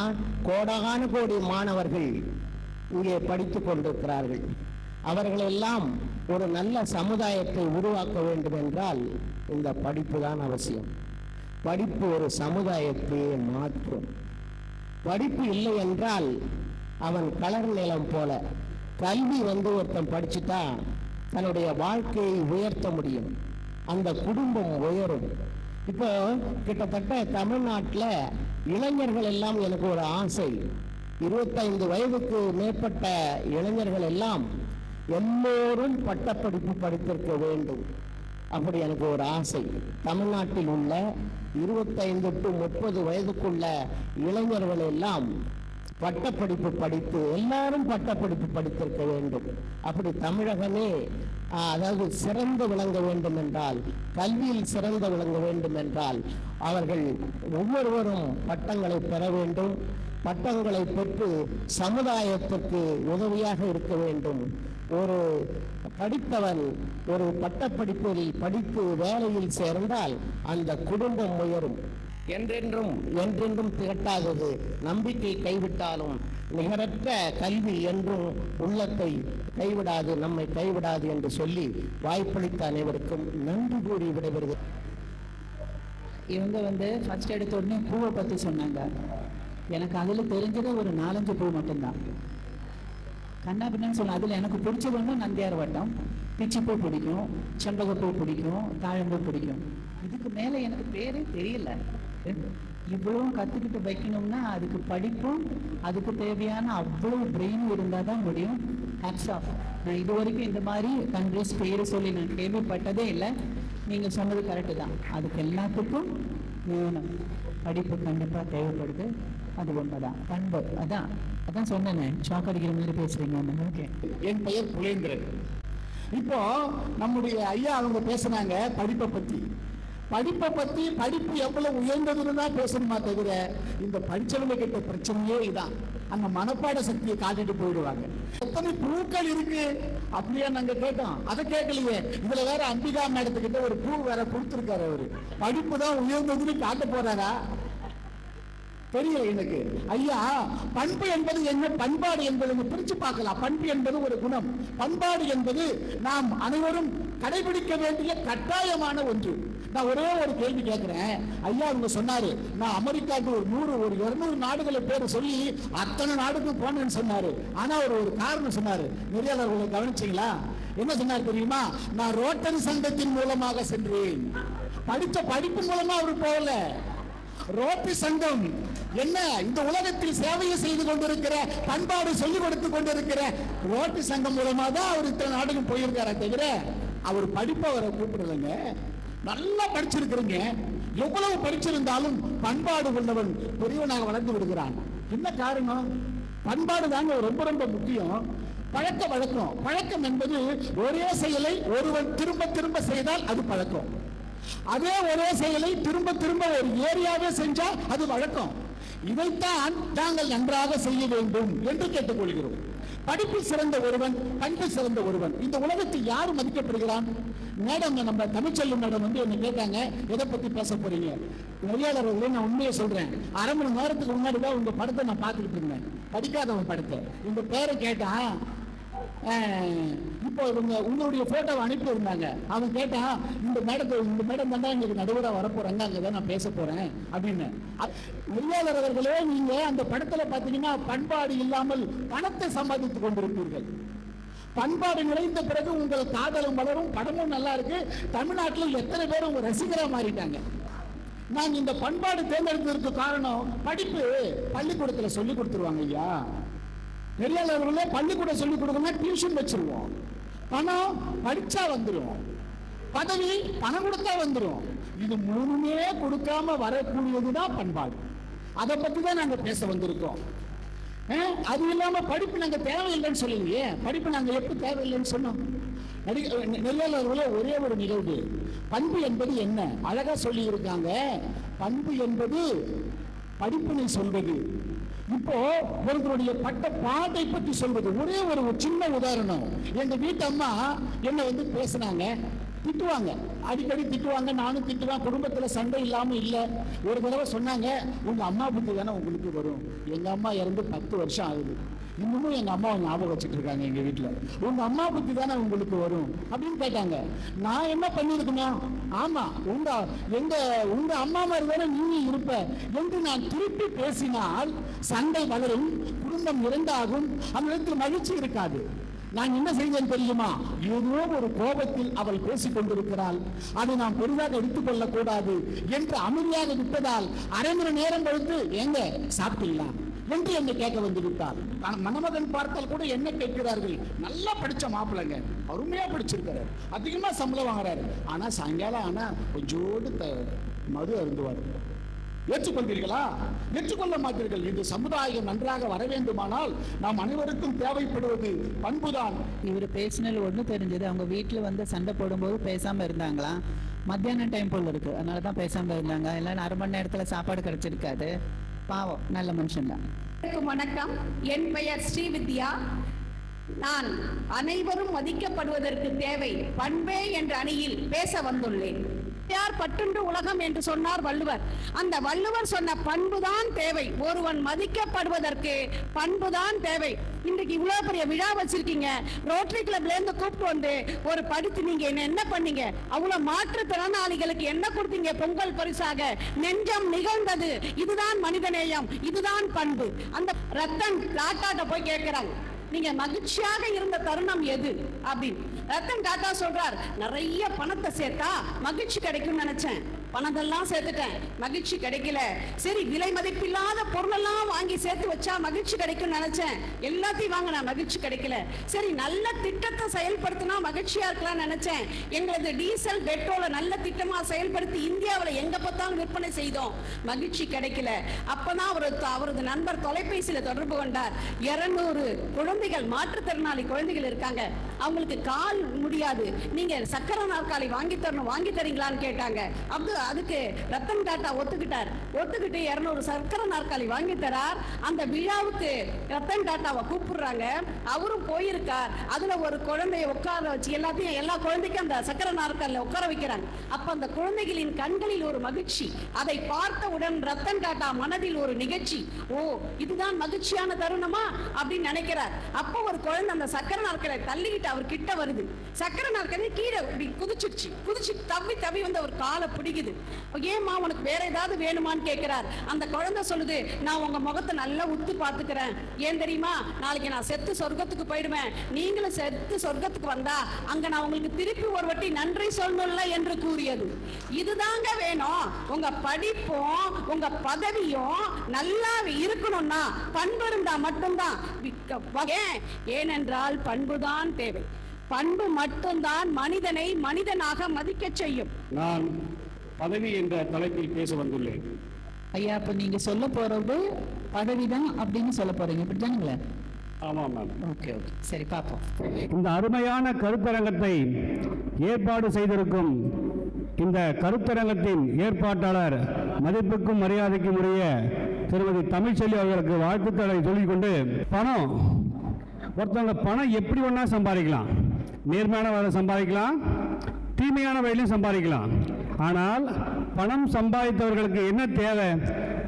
கோடான கோடி மாணவர்கள் இங்கே படித்துக் கொண்டிருக்கிறார்கள். அவர்களெல்லாம் ஒரு நல்ல சமுதாயத்தை உருவாக்க வேண்டும் என்றால் இந்த படிப்பு தான் அவசியம். படிப்பு ஒரு சமுதாயத்தையே மாற்றும். படிப்பு இல்லை என்றால் அவன் கலர் நிலம் போல. கல்வி ஒருத்தன் படிச்சுட்டா தன்னுடைய வாழ்க்கையை உயர்த்த முடியும், அந்த குடும்பம் உயரும். இப்போ கிட்டத்தட்ட தமிழ்நாட்டில் இளைஞர்கள் எல்லாம் எனக்கு ஒரு ஆசை, 25 வயதுக்கு மேற்பட்ட இளைஞர்கள் எல்லாம் எல்லோரும் பட்டப்படிப்பு படித்திருக்க வேண்டும். அப்படி எனக்கு ஒரு ஆசை. தமிழ்நாட்டில் உள்ள 25 to 30 வயதுக்குள்ள இளைஞர்கள் எல்லாம் பட்டப்படிப்பு படித்து எல்லாரும் பட்டப்படிப்பு படித்திருக்க வேண்டும். அப்படி தமிழகமே அதாவது சிறந்து விளங்க வேண்டும் என்றால், கல்வியில் சிறந்து விளங்க வேண்டும் என்றால் அவர்கள் ஒவ்வொருவரும் பட்டங்களை பெற வேண்டும். பட்டங்களை பெற்று சமுதாயத்துக்கு உதவியாக இருக்க வேண்டும். ஒரு படித்தவன் ஒரு பட்டப்படிப்பில் படித்து வேலையில் சேர்ந்தால் அந்த குடும்பம் உயரும். என்றென்றும் திகட்டாதது நம்பிக்கை கைவிட்டாலும் நிகரற்ற கல்வி என்றும் உள்ளத்தை கைவிடாது, நம்மை கைவிடாது என்று சொல்லி வாய்ப்பளித்த அனைவருக்கும் நன்றி கூறி விடைபெறுகிறேன். இவங்க ஃபர்ஸ்ட் எடுத்த உடனே பூவை பற்றி சொன்னாங்க. எனக்கு அதில் தெரிஞ்சது ஒரு 4-5 பூ மட்டும்தான். கண்ணா பின்னு சொன்ன அதில் எனக்கு பிடிச்சது ஒன்று நந்தியார் வட்டம், பிச்சிப்பூ பிடிக்கும், செண்பகப்பூ பிடிக்கும், தாழம்பூ பிடிக்கும். இதுக்கு மேலே எனக்கு பேரே தெரியல. இவ்வளவும் கற்றுக்கிட்டு வைக்கணும்னா அதுக்கு படிப்பும் அதுக்கு தேவையான அவ்வளோ பிரெயினும் இருந்தால் தான் முடியும். Hats off. நான் இது வரைக்கும் இந்த மாதிரி கண்ட்ரிஸ் பேர் சொல்லி நான் கேள்விப்பட்டதே இல்லை. நீங்கள் சொன்னது கரெக்டு தான். அதுக்கு எல்லாத்துக்கும் வேணும், படிப்பு கண்டிப்பாக தேவைப்படுது. அது உண்மைதான். பண்பு அதான் சொன்னேன். ஷாக் அடிக்கிற மாதிரி பேசுறீங்க. ஓகே. என் பெயர் புலேந்திரன். இப்போ நம்முடைய ஐயா அவங்க பேசுனாங்க படிப்பை பத்தி படிப்பு எவ்வளவு உயர்ந்ததுன்னு தான் பேசணுமா தவிர இந்த படிச்சவங்க கிட்ட பிரச்சனையே இதான். அந்த மனப்பாட சக்தியை காட்டிட்டு போயிடுவாங்க. எத்தனை பூக்கள் இருக்கு அப்படியே நாங்க கேட்டோம். அதை கேட்கலையே. இதுல வேற அம்பிகா மேடத்துக்கிட்ட ஒரு பூ வேற கொடுத்துருக்காரு. அவரு படிப்பு தான் உயர்ந்ததுன்னு காட்ட போறாரா தெரியல எனக்கு. ஐயா, பண்பு என்பது என்ன, பண்பாடு என்பது பிரிச்சு பார்க்கலாம். பண்பு என்பது ஒரு குணம், பண்பாடு என்பது நாம் அனைவரும் கடைபிடிக்க வேண்டிய கட்டாயமான ஒன்று. நான் ஒரே ஒரு கேள்வி கேட்கிறேன். ஐயா அவங்க சொன்னாரு, நான் அமெரிக்காவுக்கு ஒரு 200 நாடுகளை பேர் சொல்லி அத்தனை நாடுக்கு போனேன்னு சொன்னாரு. ஆனா ஒரு காரணம் சொன்னாரு. நெறியாளர்களை கவனிச்சீங்களா? என்ன சொன்னார் தெரியுமா? நான் ரோட்டரி சங்கத்தின் மூலமாக சென்றேன். படிச்ச படிப்பு மூலமா அவரு போகல. ரோட்டரி சங்கம் என்ன இந்த உலகத்தில் சேவையை செய்து கொண்டிருக்கிற, பண்பாடு சொல்லிக் கொடுத்து கொண்டிருக்கிற ரோட்டரி சங்கம் மூலமா தான் அவர் இத்தனை நாடுகள் போயிருக்கார தவிர அவர் படிப்பை அவரை கூப்பிடலைங்க. நல்லா படிச்சிருக்கிறீங்க. எவ்வளவு படிச்சிருந்தாலும் பண்பாடு கொண்டவன் பெரியவனாக வளர்ந்து விடுகிறான். என்ன காரணம்? பண்பாடு தாங்க ரொம்ப ரொம்ப முக்கியம். பழக்கம் என்பது ஒரே செயலை ஒருவன் திரும்ப திரும்ப செய்தால் அது பழக்கம். அதே ஒரே செயலை திரும்ப திரும்ப ஒரு ஏரியாவே செஞ்சால் அது வழக்கம். இதைத்தான் நாங்கள் நன்றாக செய்ய வேண்டும் என்று கேட்டுக்கொள்கிறோம். படிப்பில் சிறந்த ஒருவன், பண்பில் சிறந்த ஒருவன் இந்த உலகத்தில் யார் மதிக்கப்படுகிறான்? மேடம், நம்ம தமிழ்ச்செல்வம் மேடம் என்ன கேட்டாங்க, எதை பத்தி பேச போறீங்க? நெறியாளர்களே, நான் உண்மையை சொல்றேன். அரை மணி நேரத்துக்கு முன்னாடி தான் உங்க படத்தை நான் பார்த்துக்கிட்டு இருந்தேன், படிக்காதவன் படத்தை. இந்த பேரை கேட்டா இப்போ உங்களுடைய போட்டோவை அனுப்பி இருந்தாங்க. அவன் கேட்டான், இந்த மேடம் தான் எங்களுக்கு நடுவராக வரப்போறாங்க, அங்கதான் நான் பேச போறேன் அப்படின்னு. நெறியாளர் அவர்களே, நீங்க அந்த படத்துல பாத்தீங்கன்னா பண்பாடு இல்லாமல் பணத்தை சம்பாதித்துக் கொண்டிருப்பீர்கள். பண்பாடு நிறைந்த பிறகு உங்கள் காதலும் வளரும், படமும் நல்லா இருக்கு. தமிழ்நாட்டில் எத்தனை பேர் உங்க ரசிகரா மாறிட்டாங்க. நான் இந்த பண்பாடு தேர்ந்தெடுத்ததற்கு காரணம், படிப்பு பள்ளிக்கூடத்துல சொல்லி கொடுத்துருவாங்க ஐயா. நெறியாளர்களே, பள்ளிக்கூடம் சொல்லிக் கொடுக்கணும், டியூஷன் வச்சிருவோம். பணம் படிச்சா வந்துடும், பதவி பணம் கொடுத்தா வந்துடும். இது மூணுமே கொடுக்காம வரக்கூடியதுதான் பண்பாடு. அதை பத்தி தான் நாங்க பேச வந்திருக்கோம். அது இல்லாம படிப்பு நாங்க தேவையில்லைன்னு சொல்லலையே. படிப்பு நாங்க எப்படி தேவையில்லைன்னு சொன்னோம்? நெறியாளர்களே, ஒரே ஒரு நிகழ்வு. பண்பு என்பது என்ன அழகா சொல்லி இருக்காங்க. பண்பு என்பது படிப்பினை சொல்வது. இப்போ ஒருவருடைய பட்ட பாட்டை பற்றி சொல்வது. ஒரே ஒரு சின்ன உதாரணம். எங்க வீட்டு அம்மா என்ன பேசினாங்க, திட்டுவாங்க, அடிக்கடி திட்டுவாங்க, நானும் திட்டுவேன். குடும்பத்துல சண்டை இல்லாம இல்ல. ஒரு தடவை சொன்னாங்க, உங்க அம்மா புத்தி தானே உங்களுக்கு வரும். எங்க அம்மா இறந்து 10 வருஷம் ஆகுது. இன்னமும் எங்க அம்மாவை ஞாபகம் வச்சுட்டு இருக்காங்க எங்க வீட்டுல. உங்க அம்மா புத்தி தானே உங்களுக்கு வரும் அப்படின்னு கேட்டாங்க. நான் என்ன பண்ணிருக்கணும்? ஆமா, உங்க அம்மா மாதிரி தானே நீங்க இருப்ப என்று நான் திருப்பி பேசினால் சண்டை வளரும், குடும்பம் இரண்டாகும், அந்த இடத்துல மகிழ்ச்சி இருக்காது. நான் என்ன செய்தேன் தெரியுமா? ஏதோ ஒரு கோபத்தில் அவள் பேசிக் கொண்டிருக்கிறாள், அதை நாம் பெரிதாக எடுத்துக்கொள்ளக் கூடாது என்று அமைதியாக விட்டதால் அரை மணி நேரம் கழித்து எங்க சாப்பிட்டீங்களா என்று என்னை கேட்க வந்து விட்டார். மணமகன் பார்த்தால் கூட என்ன கேட்கிறார்கள்? நல்லா படிச்ச மாப்பிள்ளைங்க, அருமையா படிச்சிருக்காரு, அதிகமா சம்பளம் வாங்குறாரு, ஆனா சாயங்காலம் ஆனா கொஞ்சோடு மது அருந்துவார். ஏற்றுக்கொள்வீர்களா? ஏற்றுக்கொள்ள மாட்டீர்கள். இந்த சமுதாயம் நன்றாக வர வேண்டுமானால் நாம் அனைவருக்கும் தேவைப்படுவது பண்புதான். இவர் பேசினது ஒன்று தெரிஞ்சது, அவங்க வீட்டில் வந்து சண்டை போடும்போது பேசாமல் இருந்தாங்களா, மத்தியானம் டைம் போல் இருக்கு, அதனால தான் பேசாமல் இருந்தாங்க. இல்லைன்னா அரை மணி நேரத்தில் சாப்பாடு கிடைச்சிருக்காது. பாவம், நல்ல மனுஷன் தான். வணக்கம், என் பெயர் ஸ்ரீவித்யா. நான் அனைவரும் மதிக்கப்படுவதற்கு தேவை பண்பே என்ற அணியில் பேச வந்துள்ளேன். யார் பட்டுண்டு உலகம் என்று சொன்னார் வள்ளுவர். அந்த வள்ளுவர் சொன்ன பண்புதான் தேவை. ஒருவன் மதிக்கப்படுவதற்கு பண்புதான் தேவை. இன்றைக்கு இவ்வளவு பெரிய விழா வச்சிருக்கீங்க, ரோட்டரி கிளப்ல இருந்து கூப்பிட்டு வந்து ஒரு படித்து நீங்க என்ன பண்ணீங்க? அவ்வளவு மாற்றுத்திறனாளிகளுக்கு என்ன கொடுத்தீங்க பொங்கல் பரிசாக? நெஞ்சம் நிகழ்ந்தது. இதுதான் மனிதநேயம், இதுதான் பண்பு. அந்த ரத்தன் டாட்டாட்ட போய் கேட்கிறாங்க, நீங்க மகிழ்ச்சியாக இருந்த தருணம் எது அப்படின்னு. ரத்தன் டாட்டா சொல்றார், நிறைய பணத்தை சேர்த்தா மகிழ்ச்சி கிடைக்கும் நினைச்சேன், பணத்தெல்லாம் சேர்த்துட்டேன், மகிழ்ச்சி கிடைக்கல. சரி, விலை மதிப்பில்லாத பொருளெல்லாம் வாங்கி சேர்த்து வச்சா மகிழ்ச்சி கிடைக்கும் நினைச்சேன், எல்லாத்தையும் வாங்கினா மகிழ்ச்சி கிடைக்கல. சரி, நல்ல திட்டத்தை செயல்படுத்தினா மகிழ்ச்சியா இருக்கலாம் நினைச்சேன், எங்களது டீசல் பெட்ரோலை நல்ல திட்டமா செயல்படுத்தி இந்தியாவில் எங்க பார்த்தாலும் விற்பனை செய்தோம், மகிழ்ச்சி கிடைக்கல. அப்பதான் அவரது நண்பர் தொலைபேசியில தொடர்பு கொண்டார். 200 குழந்தைகள், மாற்றுத்திறனாளி குழந்தைகள் இருக்காங்க, அவங்களுக்கு கால் முடியாது, நீங்க சக்கர நாற்காலி வாங்கி தரீங்களான்னு கேட்டாங்க. அதுக்கு ரத்தன் டாட்டா ஒத்துக்கிட்டு 200 சக்கர நாற்காலி வாங்கி தரார். அந்த விழாவுக்கு ரத்தன் டாட்டாவை கூப்பிடுறாங்க, அவரும் போயிருக்கார். அதுல ஒரு குழந்தைய உட்கார வச்சு எல்லா குழந்தைக்கும் அந்த சக்கர நாற்காலில உட்கார வைக்கிறாங்க. அப்ப அந்த குழந்தைகளின் கண்களில் ஒரு மகிழ்ச்சி, அதை பார்த்தவுடன் ரத்தன் டாட்டா மனதில் ஒரு நிகழ்ச்சி, ஓ இதுதான் மகிழ்ச்சியான தருணமா அப்படின்னு நினைக்கிறார். அப்போ ஒரு குழந்தை அந்த சக்கர நாற்காலியை தள்ளிக்கிட்டு அவர் கிட்ட வருது. சக்கர நாற்காலி கீழே குதிச்சு தவி வந்து அவர் காலை பிடிக்குது. ஏமா உனக்கு வேற ஏதாவது வேணுமான்னு கேட்கிறார். அந்த குழந்தை சொல்லுது, நான் உங்க முகத்தை நல்லா உத்து பாத்துக்கிறேன், ஏன் தெரியுமா, நாளைக்கு நான் செத்து சொர்க்கத்துக்கு போயிடுவேன், நீங்களும் செத்து சொர்க்கத்துக்கு வந்தா அங்க நான் உங்களுக்கு திருப்பி ஒரு வாட்டி நன்றி சொல்லணும்ல என்று கூறியது. இதுதாங்க வேணும். உங்க படிப்பும் உங்க பதவியும் நல்லா இருக்கணும்னா பண்பு இருந்தா மட்டும்தான். ஏனென்றால் பண்புதான் தேவை. பண்பு மட்டும்தான் மனிதனை மனிதனாக மதிக்க செய்யும். நான் பதவி என்ற தலைப்பில் பேச வந்துள்ளேன். ஐயா, அப்ப நீங்க சொல்ல போறது பதவிதான் அப்படின்னு சொல்ல போறீங்க, இப்படிதானுங்களே? ஆமாம் மேம். ஓகே, சரி, பார்ப்போம். இந்த அருமையான கருத்தரங்கத்தை ஏற்பாடு செய்திருக்கும் இந்த கருத்தரங்கத்தின் ஏற்பாட்டாளர் மதிப்புக்கும் மரியாதைக்கும் உரிய திருமதி தமிழ்ச்செல்வி அவர்களுக்கு வாழ்த்துக்களை சொல்லிக்கொண்டு, ஒருத்தவங்க பணம் எப்படி வேணா சம்பாதிக்கலாம், நேர்மையான வகையில் சம்பாதிக்கலாம், தீமையான வகையிலும் சம்பாதிக்கலாம். ஆனால் பணம் சம்பாதித்தவர்களுக்கு என்ன தேவை?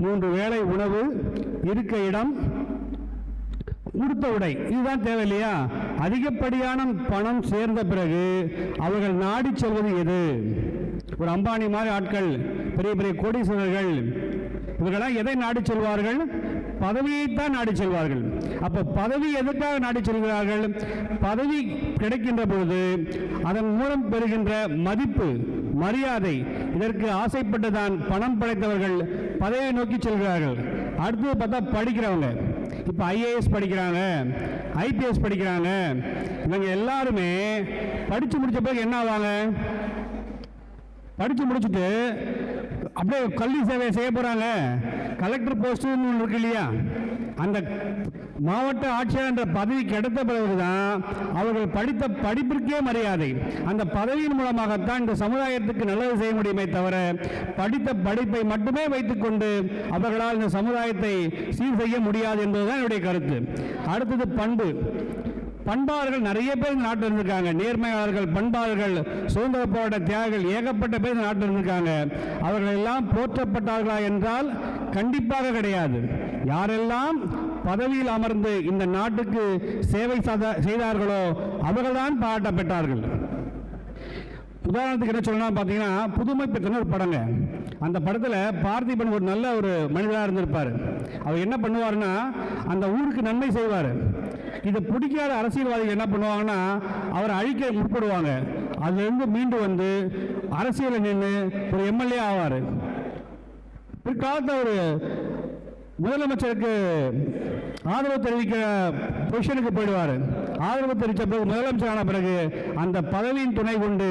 3 வேளை உணவு, இருக்க இடம், உடுத்த உடை, இதுதான் தேவை இல்லையா? அதிகப்படியான பணம் சேர்ந்த பிறகு அவர்கள் நாடி செல்வது எது? ஒரு அம்பானி மாதிரி ஆட்கள், பெரிய பெரிய கோடீஸ்வரர்கள், இவர்களாம் எதை நாடி செல்வார்கள்? பதவியைத்தான் நாடி செல்வார்கள். அப்ப பதவி எதற்காக நாடி செல்கிறார்கள்? பதவி கிடைக்கின்ற பொழுது அதன் மூலம் பெறுகின்ற மதிப்பு, மரியாதை, இதற்கு ஆசைப்பட்டுதான் பணம் படைத்தவர்கள் பதவியை நோக்கி செல்கிறார்கள். அடுத்தது பார்த்தா படிக்கிறவங்க, இப்ப ஐஏஎஸ் படிக்கிறாங்க, ஐபிஎஸ் படிக்கிறாங்க, இவங்க எல்லாருமே படிச்சு முடிச்ச பிறகு என்ன ஆவாங்க? படிச்சு முடிச்சுட்டு அப்படியே கல்வி சேவை செய்ய போறாங்க. கலெக்டர் போஸ்ட் இருக்கு இல்லையா, அந்த மாவட்ட ஆட்சியர் என்ற பதவி கிடைத்த பிறகுதான் அவர்கள் படித்த படிப்பிற்கே மரியாதை. அந்த பதவியின் மூலமாகத்தான் இந்த சமுதாயத்துக்கு நல்லது செய்ய முடியுமே தவிர படித்த படிப்பை மட்டுமே வைத்துக்கொண்டு அவர்களால் இந்த சமுதாயத்தை சீர் செய்ய முடியாது என்பதுதான் என்னுடைய கருத்து. அடுத்தது பண்பு. பண்பாளர்கள் நிறைய பேர் நாட்டில் இருந்திருக்காங்க, நேர்மையாளர்கள், பண்பாளர்கள், சுதந்திர போராட்ட தியாகிகள் ஏகப்பட்ட பேர் நாட்டில் இருந்திருக்காங்க. அவர்கள் எல்லாம் போற்றப்பட்டார்களா என்றால் கண்டிப்பாக கிடையாது. யாரெல்லாம் பதவியில் அமர்ந்து இந்த நாட்டுக்கு சேவை செய்தார்களோ அவர்கள்தான் பாராட்டப்பட்டார்கள். உதாரணத்துக்கு என்ன சொல்லலாம் பார்த்தீங்கன்னா, புதுமை பெற்றன ஒரு படங்க. அந்த படத்தில் பார்த்திபன் ஒரு நல்ல ஒரு மனிதராக இருந்திருப்பார். அவர் என்ன பண்ணுவார்னா, அந்த ஊருக்கு நன்மை செய்வார். இதை பிடிக்காத அரசியல்வாதிகள் என்ன பண்ணுவாங்கன்னா, அவரை அழிக்க முற்படுவாங்க. அதிலிருந்து மீண்டு வந்து அரசியலில் நின்று ஒரு எம்எல்ஏ ஆவார். பிற்காலத்தில் ஒரு முதலமைச்சருக்கு ஆதரவு தெரிவிக்கிற பொசிஷனுக்கு போயிடுவார். ஆதரவு தெரிவித்த பிறகு முதலமைச்சரான பிறகு அந்த பதவியின் துணை கொண்டு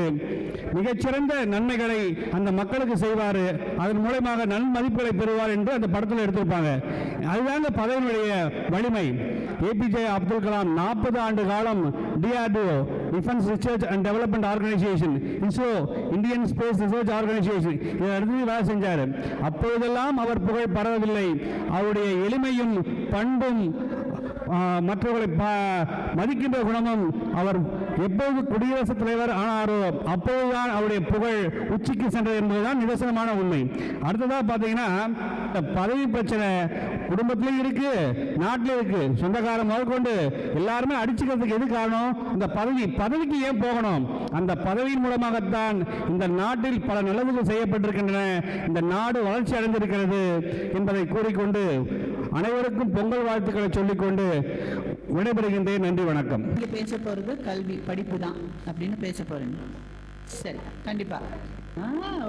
மிகச்சிறந்த நன்மைகளை அந்த மக்களுக்கு செய்வார், அதன் மூலமாக நன்மதிப்புகளை பெறுவார் என்று அந்த படத்தில் எடுத்திருப்பாங்க. அதுதான் இந்த பதவியினுடைய வலிமை. ஏபிஜே அப்துல் கலாம் 40 ஆண்டு காலம் DRDO, defence research and development organisation, ISRO, Indian space research organisation, இதை எடுத்து வேலை செஞ்சார். அப்பொழுதெல்லாம் அவர் புகழ் பரவவில்லை. அவருடைய எளிமையும் பண்பும் மற்றவர்களை மதிக்கின்ற குணமும், அவர் எப்போது குடியரசுத் தலைவர் ஆனாரோ அப்போதுதான் அவருடைய புகழ் உச்சிக்கு சென்றது என்பதுதான் நிதர்சனமான உண்மை. அடுத்ததாக பார்த்தீங்கன்னா, பதவி பிரச்சனை குடும்பத்திலையும் இருக்கு, நாட்டிலும் இருக்கு. சொந்தக்காரன் முதற்கொண்டு எல்லாருமே அடிச்சுக்கிறதுக்கு எது காரணம்? இந்த பதவிக்கு ஏன் போகணும்? அந்த பதவியின் மூலமாகத்தான் இந்த நாட்டில் பல நல்லதுகள் செய்யப்பட்டிருக்கின்றன, இந்த நாடு வளர்ச்சி அடைந்திருக்கிறது என்பதை கூறிக்கொண்டு அனைவருக்கும் பொங்கல் வாழ்த்துக்களை சொல்லிக்கொண்டு விடைபெறுகின்றேன். நன்றி, வணக்கம். நீங்க பேச போறது கல்வி படிப்பு தான் அப்படின்னு பேச போறீங்க. சரி, கண்டிப்பா.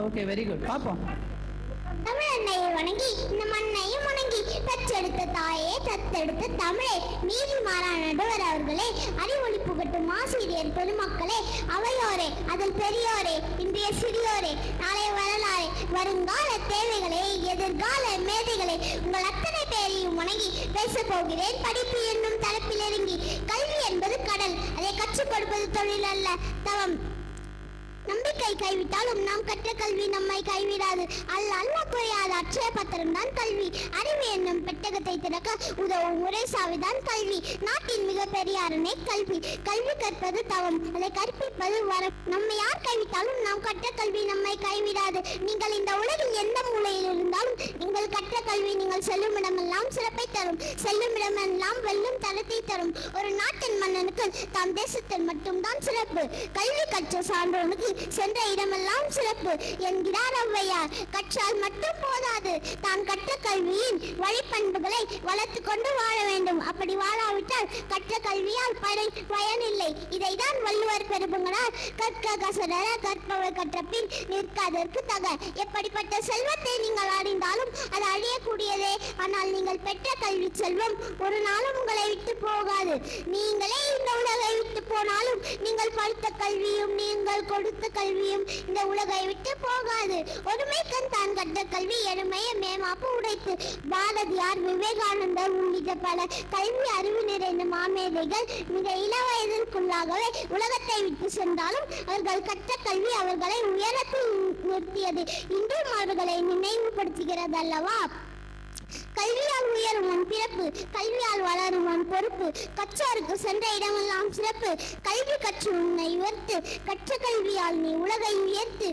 Okay, very good. பார்ப்போம். தமிழ் அன்னையை வணங்கி இந்த மண்ணையும் வணங்கி பெற்றெடுத்த தாயே தத்தெடுத்த தமிழே நீதி மாறா நடுவர் அவர்களே, அறிவொளி புகட்டும் ஆசிரியர் பெருமக்களே, அவையோரே அதில் பெரியோரே, இன்றைய சிறியோரே, நாளைய வரலாறு, வருங்கால தேவைகளே, எதிர்கால மேதைகளே, உங்கள் அத்தனை பேரையும் வணங்கி பேச போகிறேன். படிப்பு என்னும் தலைப்பில் இறங்கி. கல்வி என்பது கடல், அதை கற்றுக் கொடுப்பது தொழில் அல்ல, தவம். நம்பிக்கை கைவிட்டாலும் நாம் கற்ற கல்வி நம்மை கைவிடாது. அல்ல குறையாத அட்சய பத்திரம் தான் கல்வி. அறிவு என்னும் பெட்டகத்தை திறக்க உதவும் முறை சாவிதான் கல்வி. நாட்டின் மிகப்பெரிய அரணை கல்வி. கல்வி கற்பது தவம், அதை கற்பிப்பது வரம். நம்மை யார் கைவிட்டாலும் நாம் கற்ற கல்வி நம்மை கைவிடாது. நீங்கள் இந்த உலகில் எந்த மூலையில் இருந்தாலும் நீங்கள் கற்ற கல்வி நீங்கள் செல்லும் இடமெல்லாம் சிறப்பை தரும், செல்லும் இடமெல்லாம் வெல்லும் தரத்தை தரும். ஒரு நாட்டின் மன்னனுக்கு தாம் தேசத்தில் மட்டும்தான் சிறப்பு, கல்வி கற்ற சான்றோனுக்கு சென்ற இடமெல்லாம் சிறப்பு என்கிறார் ஔவையார். கற்றால் மட்டும் போதாது, தான் கற்ற கல்வியின் வழிப்பண்புகளை வளர்த்து கொண்டு வாழ வேண்டும். அப்படி வாழாவிட்டால் கற்ற கல்வியால் பயனில்லை. இதைதான் வள்ளுவர் பெருமகனார் கற்க கசடர கற்பவர் கற்ற பின் நிற்காதற்கு தக. எப்படிப்பட்ட செல்வத்தை நீங்கள் அறிந்தாலும் அது அழியக்கூடியதே, ஆனால் நீங்கள் பெற்ற கல்வி செல்வம் ஒரு நாளும் உங்களை விட்டு போகாது. நீங்களே இந்த உலகை விட்டு போனாலும் நீங்கள் படித்த கல்வியும் நீங்கள் கொடுத்த கல்வியும் இந்த உலகை விட்டு போகாது. ஒருமைக்கண் தான் கற்ற கல்வி எருமையை மேமாப்பு உடைத்து. பாரதியார், விவேகானந்தர் உள்ளிட்ட பல கல்வி அறிவு நிறைந்த மாமேதைகள் மிக இள வயதிற்குள்ளாகவே உலகத்தை விட்டு சென்றாலும் அவர்கள் கற்ற கல்வி அவர்களை உயரத்தில் நிறுத்தியது. இன்றும் அவர்களை நினைவுபடுத்துகிறது அல்லவா? கல்வியால் உயருவன் பிறப்பு, கல்வியால் வளருவன் பொறுப்பு. கற்றோருக்கு சென்ற இடமெல்லாம் சிறப்பு. கல்வி கற்று உன்னை உயர்த்து, கற்ற கல்வியால் நீ உலகை உயர்த்து.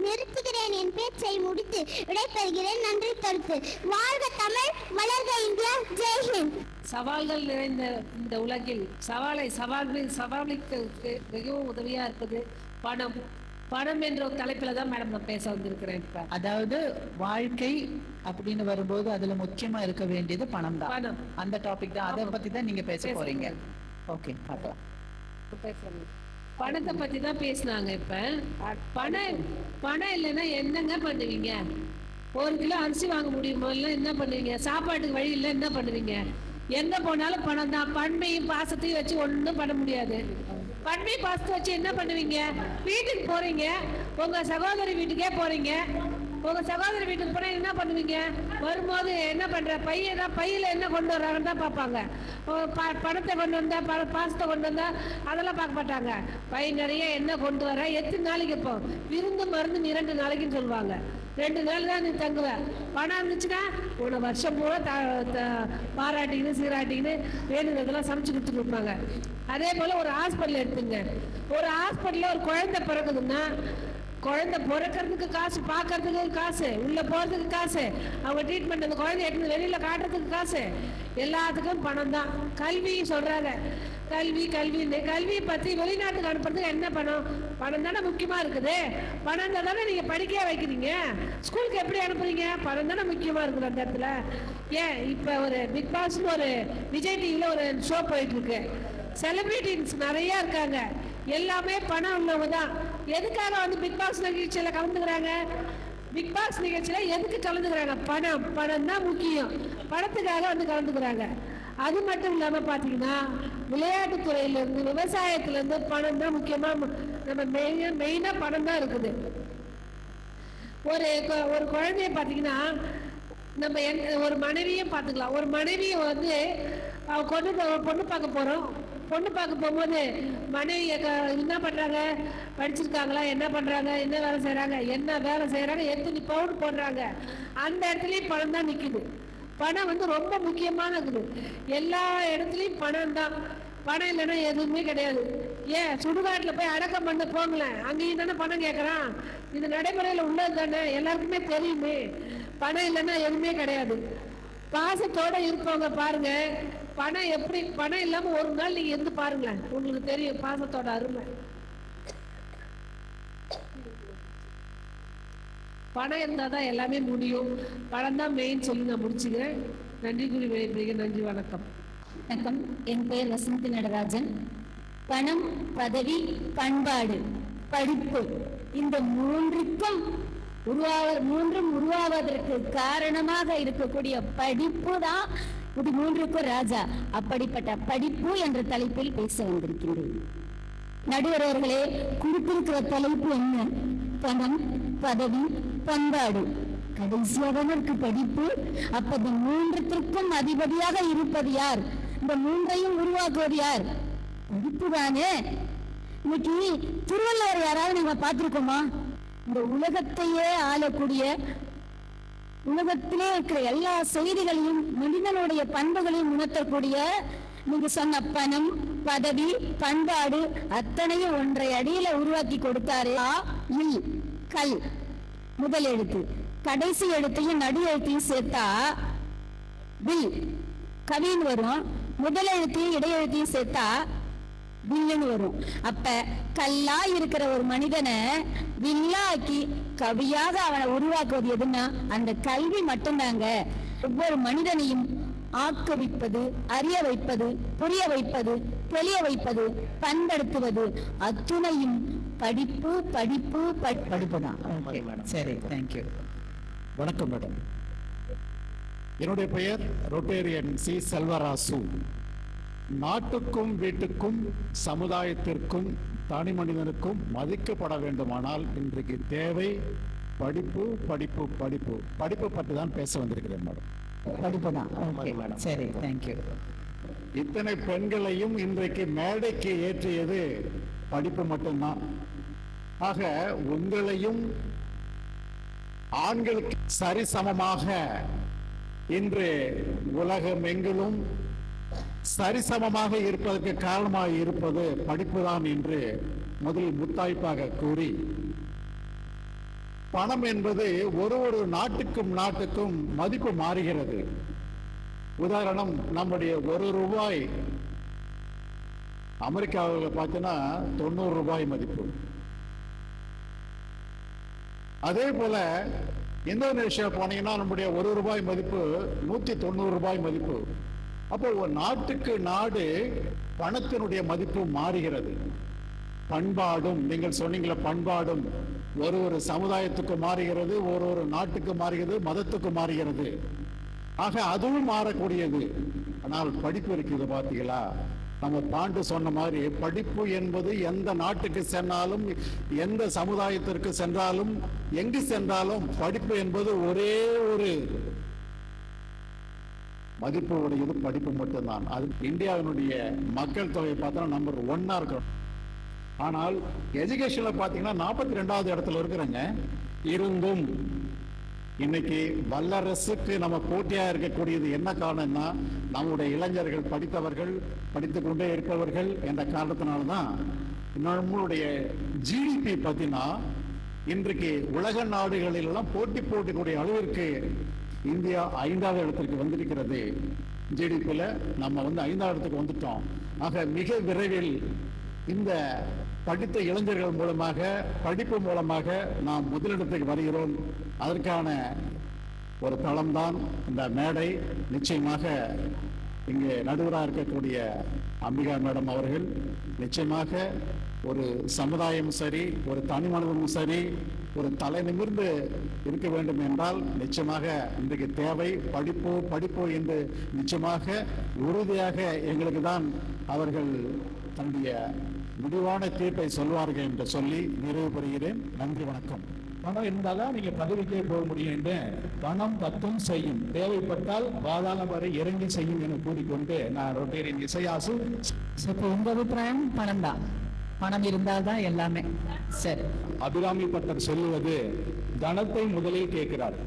நிறுத்துகிறேன் என் பேச்சை முடித்து விடைபெறுகிறேன். நன்றி தொடுத்து. வாழ்க தமிழ், வளர்க இந்தியா. ஜெய்ஹிந்த். சவால்கள் நிறைந்த இந்த உலகில் சவாலுக்கு மிகவும் உதவியா இருப்பது பணம். பணம் என்ற ஒரு தலைப்புல தான் மேடம் நான் பேச வந்திருக்கிறேன். அதாவது வாழ்க்கை அப்படின்னு வரும்போது அதுல முக்கியமா இருக்க வேண்டியது பணம் தான். பணம், அந்த டாபிக் தான், அதை பத்தி தான் நீங்க பேச போறீங்க. ஓகே, பார்க்கலாம். பணத்தை பத்தி தான் பேசினாங்க. இப்ப பணம் இல்லைன்னா என்னங்க பண்ணுவீங்க? 1 கிலோ அரிசி வாங்க முடியுமோ? இல்லை என்ன பண்ணுவீங்க? சாப்பாட்டுக்கு வழி இல்லை என்ன பண்ணுவீங்க? எங்க போனாலும் பணம் தான். பண்பையும் பாசத்தையும் வச்சு ஒன்றும் பண்ண முடியாது. பண்பை பாசத்தை வச்சு என்ன பண்ணுவீங்க? வீட்டுக்கு போறீங்க, உங்க சகோதரி வீட்டுக்கே போறீங்க. உங்க சகோதரி வீட்டுக்கு போனா என்ன பண்ணுவீங்க? வரும்போது என்ன பண்ற? பையில என்ன கொண்டு வர்றாங்கன்னு தான் பார்ப்பாங்க. பணத்தை கொண்டு வந்தா, பாசத்தை கொண்டு வந்தா அதெல்லாம் பார்க்க மாட்டாங்க. பை நிறைய என்ன கொண்டு வர, எத்தனை நாளைக்கு இப்போ விருந்து மருந்து 2 நாளைக்குன்னு சொல்லுவாங்க. 2 நாள் தான் நீ தங்குவ. பணம் இருந்துச்சுன்னா உன்னை வருஷம் பூரா பாராட்டிக்கின்னு சீராட்டிக்கின்னு வேணுங்கிறதெல்லாம் சமைச்சு கொடுத்துட்டு இருப்பாங்க. அதே போல ஒரு ஹாஸ்பிட்டல் எடுத்துங்க. ஒரு ஹாஸ்பிட்டல்ல ஒரு குழந்தை பிறகுதுன்னா, குழந்தை பிறக்கிறதுக்கு காசு, பார்க்கறதுக்கு காசு, உள்ள போறதுக்கு காசு, அவங்க ட்ரீட்மெண்ட், அந்த குழந்தை எடுத்து வெளியில காட்டுறதுக்கு காசு, எல்லாத்துக்கும் பணம் தான். கல்வி சொல்றாங்க, கல்வியை பத்தி வெளிநாட்டுக்கு அனுப்புறதுக்கு என்ன பணம் தானே முக்கியமா இருக்குது. பணம் தானே நீங்க படிக்க வைக்கிறீங்க. ஸ்கூலுக்கு எப்படி அனுப்புறீங்க? பணம் தானே முக்கியமா இருக்குது அந்த இடத்துல. ஏன் இப்ப ஒரு பிக் பாஸ்னு ஒரு விஜய் டிவில ஒரு ஷோ போயிட்டு இருக்கு. செலிபிரிட்டிஸ் நிறைய இருக்காங்க, எல்லாமே பணம் உள்ளவங்க தான். எதுக்காக வந்து பிக் பாஸ் நிகழ்ச்சியில கலந்துக்கிறாங்க? பிக் பாஸ் நிகழ்ச்சியில எதுக்கு கலந்துக்கிறாங்க? பணம் தான் முக்கியம். பணத்துக்காக வந்து கலந்துக்கிறாங்க. அது மட்டும் இல்லாம பாத்தீங்கன்னா விளையாட்டுத்துறையில இருந்து விவசாயத்துல இருந்து பணம் தான் முக்கியமா. நம்ம மெயினா பணம் தான் இருக்குது. ஒரு குழந்தைய பாத்தீங்கன்னா நம்ம ஒரு மனைவியை பார்த்துக்கலாம். ஒரு மனைவியை வந்து பொண்ணு பார்க்க போறோம். பொண்ணு பார்க்க போகும்போது மனைவி என்ன பண்றாங்க, படிச்சிருக்காங்களா, என்ன பண்றாங்க, என்ன வேலை செய்யறாங்க, எத்தனை பவுன் போடுறாங்க, அந்த இடத்துலயும் பணம் தான் நிக்குது. பணம் வந்து ரொம்ப முக்கியமானது. எல்லா இடத்துலயும் பணம் தான். பணம் இல்லைன்னா எதுவுமே கிடையாது. ஏன் சுடுகாட்டுல போய் அடக்கம் பண்ண போங்களேன், அங்கேயும் தானே பணம் கேட்கறான். இது நடைமுறையில உள்ளது தானே, எல்லாருக்குமே தெரியுமே. பணம் இல்லைன்னா எதுவுமே கிடையாது. பாசத்தோட இருப்பவங்க பாருங்க, பணம் எப்படி, பணம் இல்லாம ஒரு நாள் நீங்க இருந்து பாருங்களேன், உங்களுக்கு தெரியும் பாசத்தோட அருமை. பணம் இருந்தாதான் எல்லாமே முடியும். பணம் தான் மெயின் சொல்லி நான் முடிச்சுக்கிறேன். நன்றி கூறி விடைபெறுகிறேன். நன்றி, வணக்கம். வணக்கம். என் பெயர் வசந்தி நடராஜன். பணம், பதவி, பண்பாடு, படிப்பு, இந்த மூன்றும் உருவாவதற்கு காரணமாக இருக்கக்கூடிய படிப்பு தான் இது மூன்றுக்கும் ராஜா. அப்படிப்பட்ட படிப்பு என்ற தலைப்பில் பேச வந்திருக்கின்றேன். நடுவர் அவர்களே, குறிப்பிருக்கிற தலைப்பு என்ன? பணம், பதவி, பண்பாடு, கடைசியாக இருக்கு படிப்பு. அப்ப இந்த மூன்றுத்திற்கும் அதிபதியாக இருப்பது யார்? இந்த மூன்றையும் உருவாக்குவது யார்? படிப்பு தானே. இன்னைக்கு திருவள்ளுவர் யாராவது நீங்க பார்த்திருக்கோமா? இந்த உலகத்தையே ஆளக்கூடிய, உலகத்திலே இருக்கிற எல்லா செய்திகளையும் மனிதனுடைய பண்புகளையும் உணர்த்தக்கூடிய நீங்க சொன்ன பணம், பதவி, பண்பாடு அத்தனையும் ஒன்றை அடியில உருவாக்கி கொடுத்தாரு. இல், கல் முதல் எழுத்து, கடைசி எழுத்தையும் நடு எழுத்தையும் சேர்த்தா வில் கவின்னு வரும். முதல் எழுத்தையும் இடையெழுத்தையும் சேர்த்தா வில்லுன்னு வரும். அப்ப கல்லா இருக்கிற ஒரு மனிதனை வில்லாக்கி கவியாக அவனை உருவாக்குவது எதுன்னா அந்த கல்வி மட்டும்தாங்க. ஒவ்வொரு மனிதனையும் ஆக்கவிப்பது, அறிய வைப்பது, புரிய வைப்பது, தெளிய வைப்பது, பண்படுத்துவது அத்துணையும் படிப்பு படிப்பு படிப்பு தான். சரி, தேங்க்யூ. வணக்கம் மேடம். என்னுடைய பெயர் ரொட்டேரியன் சி செல்வராசு. நாட்டுக்கும் வீட்டுக்கும் சமுதாயத்திற்கும் தனி மனிதனுக்கும் மதிக்கப்பட வேண்டுமானால் இன்றைக்கு தேவை படிப்பு படிப்பு படிப்பு படிப்பு பற்றி தான் பேச வந்திருக்கிறேன் மேடம். படிப்பு தான். சரி, தேங்க்யூ. இத்தனை பெண்களையும் இன்றைக்கு மேடைக்கு ஏற்றியது படிப்பு மட்டும்தான். ஆக உங்களையும் ஆண்களுக்கு சரிசமமாக இன்று உலகமெங்கிலும் சரிசமமாக இருப்பதற்கு காரணமாக இருப்பது படிப்புதான் என்று முதலில் முத்தாய்ப்பாக கூறி, பணம் என்பது ஒரு நாட்டுக்கும் மதிப்பு மாறுகிறது. உதாரணம், நம்முடைய ₹1 அமெரிக்காவில் பார்த்தீங்கன்னா $90 மதிப்பு. அதே போல இந்தோனேஷியா போனீங்கன்னா நம்முடைய ₹1 மதிப்பு $190 மதிப்பு. அப்போ ஒரு நாட்டுக்கு நாடு பணத்தினுடைய மதிப்பு மாறுகிறது. பண்பாடும் நீங்கள் சொன்னீங்களே, பண்பாடும் ஒரு சமுதாயத்துக்கு மாறுகிறது, ஒரு நாட்டுக்கு மாறுகிறது, மதத்துக்கு மாறுகிறது. ஆக அதுவும் மாறக்கூடியது. ஆனால் படிப்பு இருக்குது பார்த்தீங்களா? நம்ம பாண்டு சொன்ன மாதிரி படிப்பு என்பது எந்த நாட்டுக்கு சென்றாலும், எந்த சமுதாயத்திற்கு சென்றாலும், எங்கு சென்றாலும் படிப்பு என்பது ஒரே ஒரு மதிப்பு உடையது படிப்பு மட்டும்தான். அது இந்தியாவினுடைய மக்கள் தொகை பார்த்தோம்னா நம்பர் 1 இருக்கிறோம். ஆனால் எஜுகேஷன்ல பாத்தீங்கன்னா 42வது இடத்துல இருக்கிறாங்க. இருந்தும் இன்னைக்கு வல்லரசுக்கு நம்ம போட்டியா இருக்கக்கூடியது என்ன காரணம்னா, நம்முடைய இளைஞர்கள் படித்தவர்கள், படித்துக் கொண்டே இருப்பவர்கள் என்ற காரணத்தினால்தான் நம்மளுடைய ஜிடிபி பார்த்தீங்கன்னா இன்றைக்கு உலக நாடுகளிலெல்லாம் போட்டிக்கூடிய அளவிற்கு இந்தியா 5வது இடத்திற்கு வந்திருக்கிறது. ஜிடிபியில நம்ம 5வது இடத்துக்கு வந்துட்டோம். ஆக மிக விரைவில் இந்த படித்த இளைஞர்கள் மூலமாக, படிப்பு மூலமாக நாம் முதலிடத்துக்கு வருகிறோம். அதற்கான ஒரு தளம்தான் இந்த மேடை. நிச்சயமாக இங்கே நடுவராக இருக்கக்கூடிய அம்பிகா மேடம் அவர்கள் நிச்சயமாக ஒரு சமுதாயம் சரி, ஒரு தனி மனிதனும் சரி, ஒரு தலை நிமிர்ந்து இருக்க வேண்டும் என்றால் நிச்சயமாக இன்றைக்கு தேவை படிப்போ என்று நிச்சயமாக உறுதியாக எங்களுக்கு தான் அவர்கள் தன்னுடைய முடிவான தீர்ப்பை சொல்வார்கள் என்று சொல்லி நிறைவு பெறுகிறேன். நன்றி, வணக்கம். பணம் இருந்தால்தான் நீங்க பதவிக்கே போக முடியும் என்று பணம் பத்தும் செய்யும், தேவைப்பட்டால் பாதாளம் வரை இறங்கி செய்யும் என கூறிக்கொண்டு நான் ரொட்டேரியன் இசையாசு. இப்போ உங்க அபிப்பிராயம் பணம் தான், பணம் இருந்தால்தான் எல்லாமே. சரி, அபிராமி பட்டர் சொல்லுவது தனத்தை முதலில் கேட்கிறார்.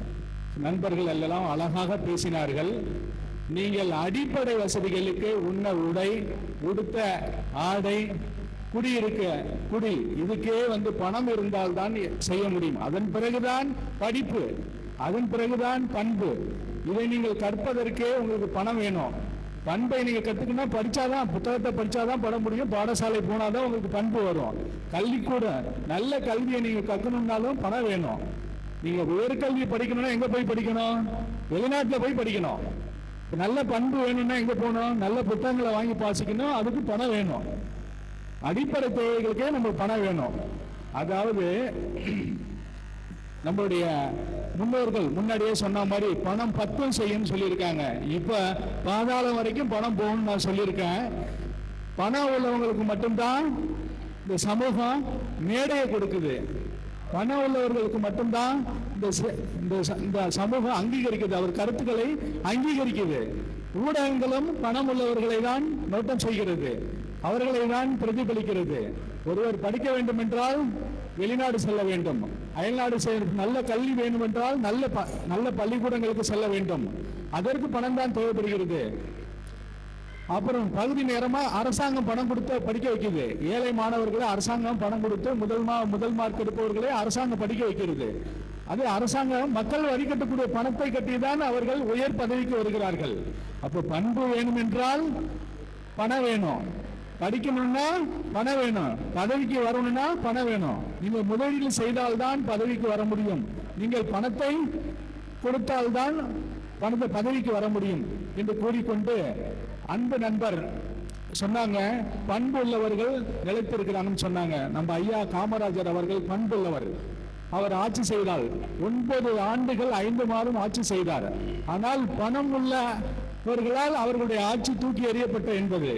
நண்பர்கள் எல்லாம் அழகாக பேசினார்கள். நீங்கள் அடிப்படை வசதிகளுக்கு உண்ண உடை, உடுத்த ஆடை, குடியிருக்க குடி, இதுக்கே பணம் இருந்தால்தான் செய்ய முடியும். அதன் பிறகுதான் படிப்பு, அதன் பிறகுதான் பண்பு. இதை நீங்கள் கற்பதற்கே உங்களுக்கு பணம் வேணும். பண்பை நீங்க கத்துக்கணும், படிச்சாதான், புத்தகத்தை படிச்சாதான் பட முடியும். பாடசாலை போனாதான் உங்களுக்கு பண்பு வரும். கல்விக்கூட நல்ல கல்வியை நீங்க கற்கணும்னாலும் பணம் வேணும். நீங்க உயர்கல்வி படிக்கணும்னா எங்க போய் படிக்கணும்? வெளிநாட்டுல போய் படிக்கணும். நல்ல பண்பு வேணும்னா எங்க போகணும்? நல்ல புத்தகங்களை வாங்கி வாசிக்கணும், அதுக்கு பணம் வேணும். அடிப்படை தேவைகளுக்கே நம்ம பணம் வேணும். அதாவது நம்மளுடைய முன்னோர்கள் முன்னாடியே சொன்ன மாதிரி பணம் பத்தும் செய்யும் சொல்லியிருக்காங்க. இப்ப பாதாளம் வரைக்கும் பணம் போகணும்னு நான் சொல்லியிருக்கேன். பணம் உள்ளவங்களுக்கு மட்டும்தான் இந்த சமூகம் மேடையை கொடுக்குது. பணம் உள்ளவர்களுக்கு மட்டும்தான் இந்த சமூகம் அங்கீகரிக்குது, அவர் கருத்துக்களை அங்கீகரிக்குது. ஊடகங்களும் பணம் உள்ளவர்களை தான் நோட்டம் செய்கிறது, அவர்களை தான் பிரதிபலிக்கிறது. ஒருவர் படிக்க வேண்டும் என்றால் வெளிநாடு செல்ல வேண்டும், அயல்நாடு நல்ல கல்வி வேண்டும் என்றால் நல்ல பள்ளிக்கூடங்களுக்கு செல்ல வேண்டும். அதற்கு பணம் தான் தேவைப்படுகிறது. அப்புறம் பகுதி நேரமா அரசாங்கம் பணம் கொடுத்து படிக்க வைக்குது. ஏழை மாணவர்களை அரசாங்கம் பணம் கொடுத்து முதல் மார்க் எடுப்பவர்களை அரசாங்கம் படிக்க வைக்கிறது. அது அரசாங்கம் மக்கள் வரி கட்டக்கூடிய பணத்தை கட்டிதான் அவர்கள் உயர் பதவிக்கு வருகிறார்கள். அப்போ பண்பு வேணும் என்றால் பணம் வேணும், படிக்கணும்னா பணம் வேணும், பதவிக்கு வரணும்னா பணம் வேணும். நீங்கள் முதலீடு செய்தால்தான் பதவிக்கு வர முடியும். நீங்கள் பணத்தை கொடுத்தால்தான் பதவிக்கு வர முடியும் என்று கூறிக்கொண்டு, அன்பு நண்பர் சொன்னாங்க பண்பு உள்ளவர்கள் நிலைத்திருக்கிறாங்கன்னு சொன்னாங்க. நம்ம ஐயா காமராஜர் அவர்கள் பண்புள்ளவர். அவர் ஆட்சி செய்தால் 9 ஆண்டுகள் 5 மாதம் ஆட்சி செய்தார். ஆனால் பணம் உள்ளவர்களால் அவர்களுடைய ஆட்சி தூக்கி எறியப்பட்ட என்பது.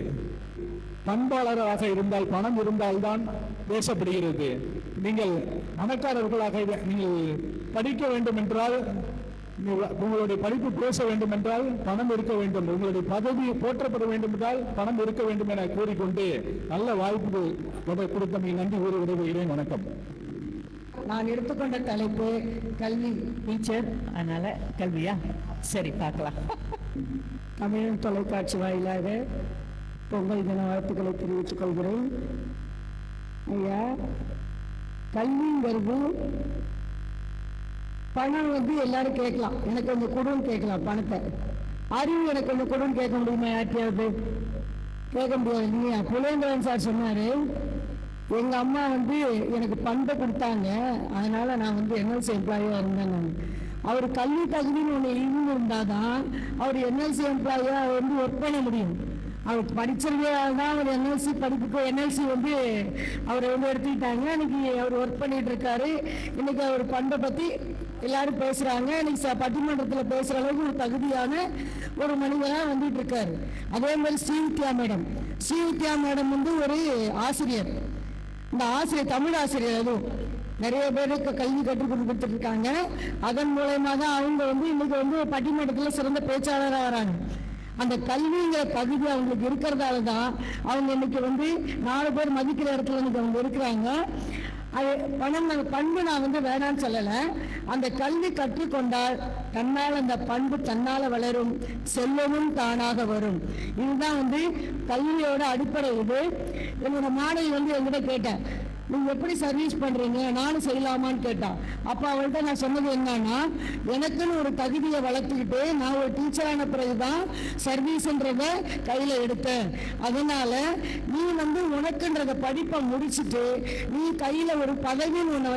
பண்பாளராக இருந்தால், பணம் இருந்தால்தான் பேசப்படுகிறது. நீங்கள் பணக்காரர்களாக நீங்கள் படிக்க வேண்டும் என்றால், உங்களுடைய படிப்பு பேச வேண்டும் என்றால் பணம் இருக்க வேண்டும், உங்களுடைய பதவி போற்றப்பட வேண்டும் என்றால் பணம் இருக்க வேண்டும் என கூறிக்கொண்டு நல்ல வாய்ப்பு கொடுத்த நன்றி கூறி விடைபெறுகிறேன். வணக்கம். நான் எடுத்துக்கொண்ட தலைப்பு கல்வி, டீச்சர், அதனால கல்வியா? சரி, பார்க்கலாம். தமிழ் தொலைக்காட்சி வாயிலாக பொங்கல் தின வாழ்த்துக்களை தெரிவித்துக் கொள்கிறேன். ஐயா, கல்விங்கிறது பணம் எல்லாரும் கேட்கலாம், எனக்கு கொஞ்சம் கொடுன்னு கேட்கலாம் பணத்தை. அறிவு எனக்கு கொஞ்சம் கொடுன்னு கேட்க முடியுமா? யார்கிட்டயாவது கேட்க முடியாது இல்லையா? புலேந்திரன் சார் சொன்னாரு, எங்க அம்மா எனக்கு பணத்தை கொடுத்தாங்க, அதனால நான் என்எல்சி எம்ப்ளாயியா இருந்தேன். அவர் கல்வி தகுதின்னு ஒன்று இருந்தாதான் அவர் என்எல்சி எம்ப்ளாயியா ஒர்க் பண்ண முடியும். அவர் படிச்சிருக்கதான் அவர் என்எல்சி படிப்புக்கு என்எல்சி அவரை எடுத்துக்கிட்டாங்க. இன்னைக்கு அவர் ஒர்க் பண்ணிட்டு இருக்காரு. இன்னைக்கு அவர் பண்பை பத்தி எல்லாரும் பேசுறாங்க. இன்னைக்கு பட்டிமன்றத்தில் பேசுற அளவுக்கு ஒரு தகுதியான ஒரு மனிதனா வந்துட்டு இருக்காரு. அதே மாதிரி ஸ்ரீவித்யா மேடம் ஒரு ஆசிரியர். இந்த ஆசிரியர் தமிழ் ஆசிரியர், அதுவும் நிறைய பேருக்கு கல்வி கற்றுக் கொடுத்துட்டு இருக்காங்க. அதன் மூலயமா தான் அவங்க இன்னைக்கு பட்டிமன்றத்தில் சிறந்த பேச்சாளராக வராங்க. அந்த கல்விங்கிற தகுதி அவங்களுக்கு இருக்கிறதால தான் அவங்க இன்னைக்கு 4 பேர் மதிக்கிற இடத்துல இன்னைக்கு அவங்க இருக்கிறாங்க. அது பண்பு நான் வேணான்னு சொல்லலை. அந்த கல்வி கற்றுக்கொண்டால் தன்னால் அந்த பண்பு தன்னால் வளரும், செல்வமும் தானாக வரும். இதுதான் கல்வியோட அடிப்படை. இது என்னோட மாணவி என்கிட்ட கேட்டேன், நீங்க எப்படி சர்வீஸ் பண்றீங்க, நானும் செய்யலாமான்னு கேட்டான். அப்ப அவள்கிட்ட நான் சொன்னது என்னன்னா, எனக்குன்னு ஒரு தகுதியை வளர்த்துக்கிட்டு நான் ஒரு டீச்சரான பிறகுதான் சர்வீஸ்ன்றத கையில எடுத்தேன். அதனால நீ உனக்குன்றத படிப்பை முடிச்சுட்டு நீ கையில ஒரு பதவின்னு ஒண்ணு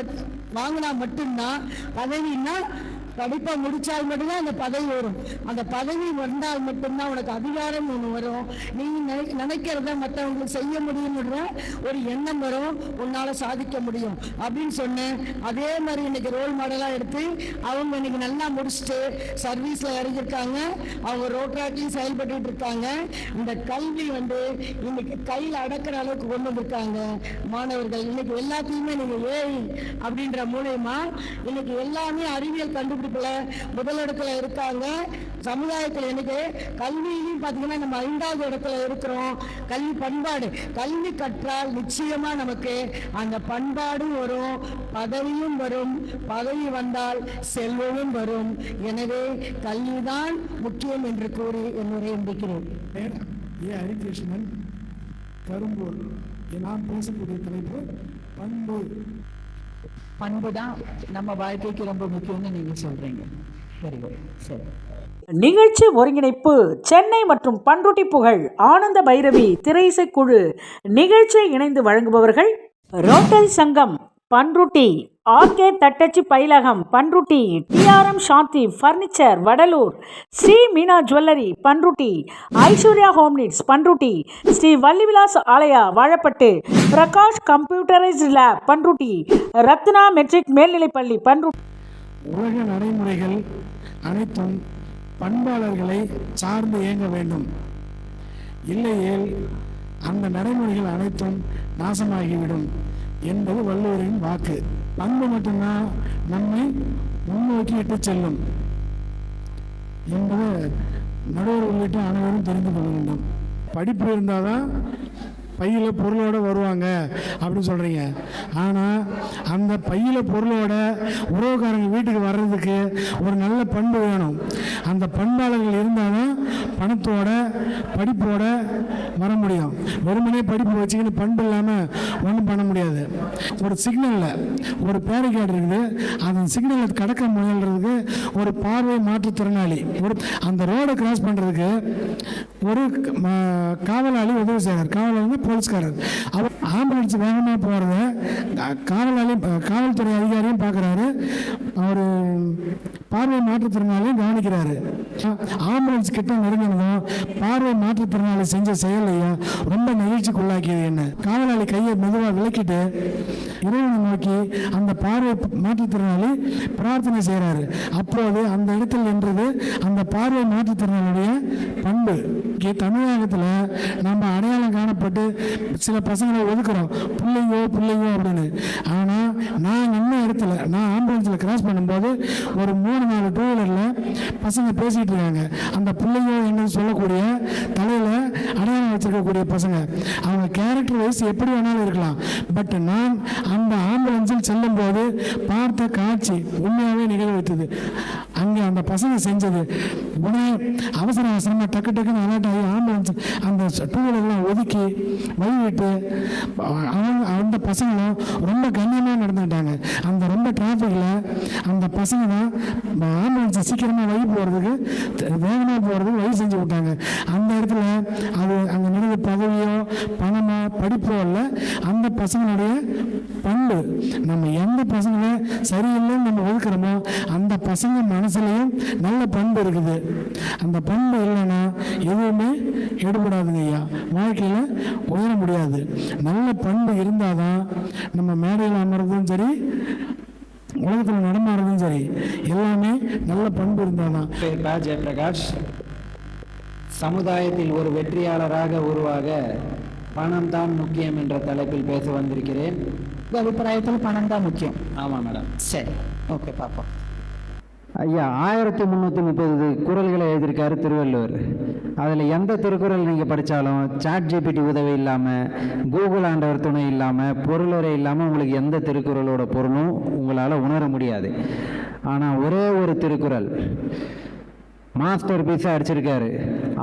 வாங்கினா மட்டும்தான், பதவின்னா படிப்பை முடிச்சால் மட்டும்தான் அந்த பதவி வரும். அந்த பதவி வந்தால் மட்டும்தான் உனக்கு அதிகாரம் ஒன்று வரும். நீ நினைக்கிறத மற்றவங்களுக்கு செய்ய முடியும்ன்ற ஒரு எண்ணம் வரும், உன்னால சாதிக்க முடியும் அப்படின்னு சொன்னேன். அதே மாதிரி இன்னைக்கு ரோல் மாடலா எடுத்து அவங்க இன்னைக்கு நல்லா முடிச்சுட்டு சர்வீஸ்ல இறங்கியிருக்காங்க. அவங்க ரோட்ராக்லையும் செயல்பட்டு இருக்காங்க. இந்த கல்வி இன்னைக்கு கையில் அடக்கிற அளவுக்கு கொண்டு வந்திருக்காங்க மாணவர்கள். இன்னைக்கு எல்லாத்தையுமே நீங்க ஏஐ அப்படின்ற மூலமா இன்னைக்கு எல்லாமே அறிவியல் கண்டுபிடிப்புல முதலிடத்துல இருக்காங்க. சமுதாயத்தில் இன்னைக்கு கல்வியிலையும் பார்த்தீங்கன்னா நம்ம 5வது இடத்துல இருக்கிறோம். கல்வி பண்பாடு, கல்வி கற்றால் நிச்சயமா நமக்கு அந்த பண்பாடும் வரும், பதவியும் வரும். பதவி வந்தால் செல்வமும் வரும். எனவே கல்விதான் முக்கியம் என்று கூறி என்னுடைய முடிக்கிறேன். ஹரிகிருஷ்ணன், கரும்பூர். நான் பேசக்கூடிய தலைப்பு பண்பு. பண்பு தான் நம்ம வாழ்க்கைக்கு ரொம்ப முக்கியம்னு நீங்க சொல்றீங்க. Very good. சரி. நிகழ்ச்சி ஒருங்கிணைப்பு சென்னை மற்றும் பண்ருட்டி புகழ் ஆனந்த பைரவி திரையிசை குழு. நிகழ்ச்சி இணைந்து வழங்குபவர்கள் ரோட்டரி சங்கம் பண்ருட்டி, ஆர்கே தட்டச்சி பயிலகம் Panruti, TRM Shanthi furniture Vadalur, Sri Meena jewellery Panruti, Aishwarya home needs Panruti, Sri Vallivilas Alaya Vazhapattu, Prakash computerised lab Panruti, Ratna matric மேல்நிலைப்பள்ளி பண்ருட்டி. உலக நடைமுறைகள் அனைத்தும் பண்பாளர்களை சார்ந்து இயங்க வேண்டும். இல்லையேல் அந்த நடைமுறைகள் அனைத்தும் நாசமாகிவிடும் என்பது வள்ளுவரின் வாக்கு. பண்பு மட்டும்தான் நம்மை முன்னோக்கி இட்டு செல்லும் என்பதை நடுவர் உள்ளிட்ட அனைவரும் தெரிந்து கொள்ள வேண்டும். படிப்பு இருந்தால் தான் பையில் பொருளோடு வருவாங்க அப்படின்னு சொல்கிறீங்க. ஆனால் அந்த பையில் பொருளோட உறவுக்காரங்க வீட்டுக்கு வர்றதுக்கு ஒரு நல்ல பண்பு வேணும். அந்த பண்பாளர்கள் இருந்தால் தான் பணத்தோட படிப்போட வர முடியும். வெறுமனே படிப்பு வச்சுக்கின்னு பண்பு இல்லாமல் ஒன்றும் பண்ண முடியாது. ஒரு சிக்னலில் ஒரு பேரிகார்டு இருக்குது, அந்த சிக்னலை கடக்க முயல்றதுக்கு ஒரு பார்வை மாற்றுத்திறனாளி அந்த ரோடை கிராஸ் பண்ணுறதுக்கு ஒரு காவலாளி உதவி செய்கிறார். காவலாளி போலீஸ்காரர். அவர் ஆம்புலன்ஸ் வேகமாக போகிறத காவல்துறை அதிகாரியும் பார்க்குறாரு, அவர் பார்வை மாற்றுத்திறனாளியும் கவனிக்கிறாரு. ஆம்புலன்ஸ் கிட்ட நெருங்கினதும் பார்வை மாற்றுத்திறனாளி செஞ்ச செயலையும் ரொம்ப நெகிழ்ச்சிக்குள்ளாக்கியது என்ன. காவலாளி கையை மெதுவாக விளக்கிட்டு இறைவனை நோக்கி அந்த பார்வை மாற்றுத்திறனாளி பிரார்த்தனை செய்கிறாரு. அப்போது அந்த இடத்தில் நின்றது அந்த பார்வை மாற்றுத்திறனாளியுடைய பண்பு. தமிழகத்தில் நம்ம அடையாளம் காணப்பட்டு சில பசங்களை ஒதுக்குறோம், பிள்ளைங்கோ அப்படின்னு. ஆனால் நான் நின்ன இடத்துல நான் ஆம்புலன்ஸில் கிராஸ் பண்ணும்போது ஒரு 3-4 டூவீலரில் பசங்க பேசிகிட்டு இருக்காங்க. அந்த பிள்ளைங்கோ என்னன்னு சொல்லக்கூடிய தலையில் அடையாளம் வச்சிருக்கக்கூடிய பசங்க. அவங்க கேரக்டர் வைஸ் எப்படி வேணாலும் இருக்கலாம். பட் நான் அந்த ஆம்புலன்ஸில் செல்லும் போது பார்த்த காட்சி உண்மையாகவே நிகழ வைத்தது. அங்கே அந்த பசங்க செஞ்சது உடனே அவசரமாக டக்குன்னு அலர்ட் ஆகி ஆம்புலன்ஸ் அந்த டூவீலர்லாம் ஒதுக்கி வழிவிட்டு அந்த பசங்களும் ரொம்ப கண்ணியமாக நடந்துக்கிட்டாங்க. அந்த ரொம்ப டிராஃபிக்கில் அந்த பசங்க தான் ஆம்புலன்ஸை சீக்கிரமாக வழி போகிறதுக்கு வேகமாக போகிறதுக்கு வழி செஞ்சு விட்டாங்க. அந்த இடத்துல அது அங்கே நடந்த பதவியோ பணமோ படிப்போ இல்லை, அந்த பசங்களுடைய பண்பு. நம்ம எந்த பசங்களை சரியில்லைன்னு நம்ம ஒதுக்குறோமோ அந்த பசங்க மனசுலையும் நல்ல பண்பு இருக்குது. அந்த பண்பு இல்லைன்னா எதுவுமே எடுபடாதுங்க ஐயா, வாழ்க்கையில் உயர முடியாது. நல்ல பண்பு இருந்தால் தான் நம்ம மேடையில் அமர்றதும் சரி, உலகத்தில் நடமாடுறதும் சரி, எல்லாமே நல்ல பண்பு இருந்தால் தான். பேர் ஜெயபிரகாஷ். சமுதாயத்தில் ஒரு வெற்றியாளராக உருவாக பணம் தான் முக்கியம் என்ற தலைப்பில் பேச வந்திருக்கிறேன். அபிப்பிராயத்தில் பணம் தான் முக்கியம். ஆமாம் மேடம். சரி, ஓகே, பார்ப்போம். ஐயா, 1330 குறள்களை எழுதியிருக்காரு திருவள்ளுவர். அதில் எந்த திருக்குறள் நீங்கள் படித்தாலும் ChatGPT உதவி இல்லாமல், கூகுள் ஆண்டவர் துணை இல்லாமல், பொருளுரை இல்லாமல் உங்களுக்கு எந்த திருக்குறளோட பொருளும் உங்களால் உணர முடியாது. ஆனால் ஒரே ஒரு திருக்குறள் மாஸ்டர் பீஸாக அடிச்சிருக்காரு.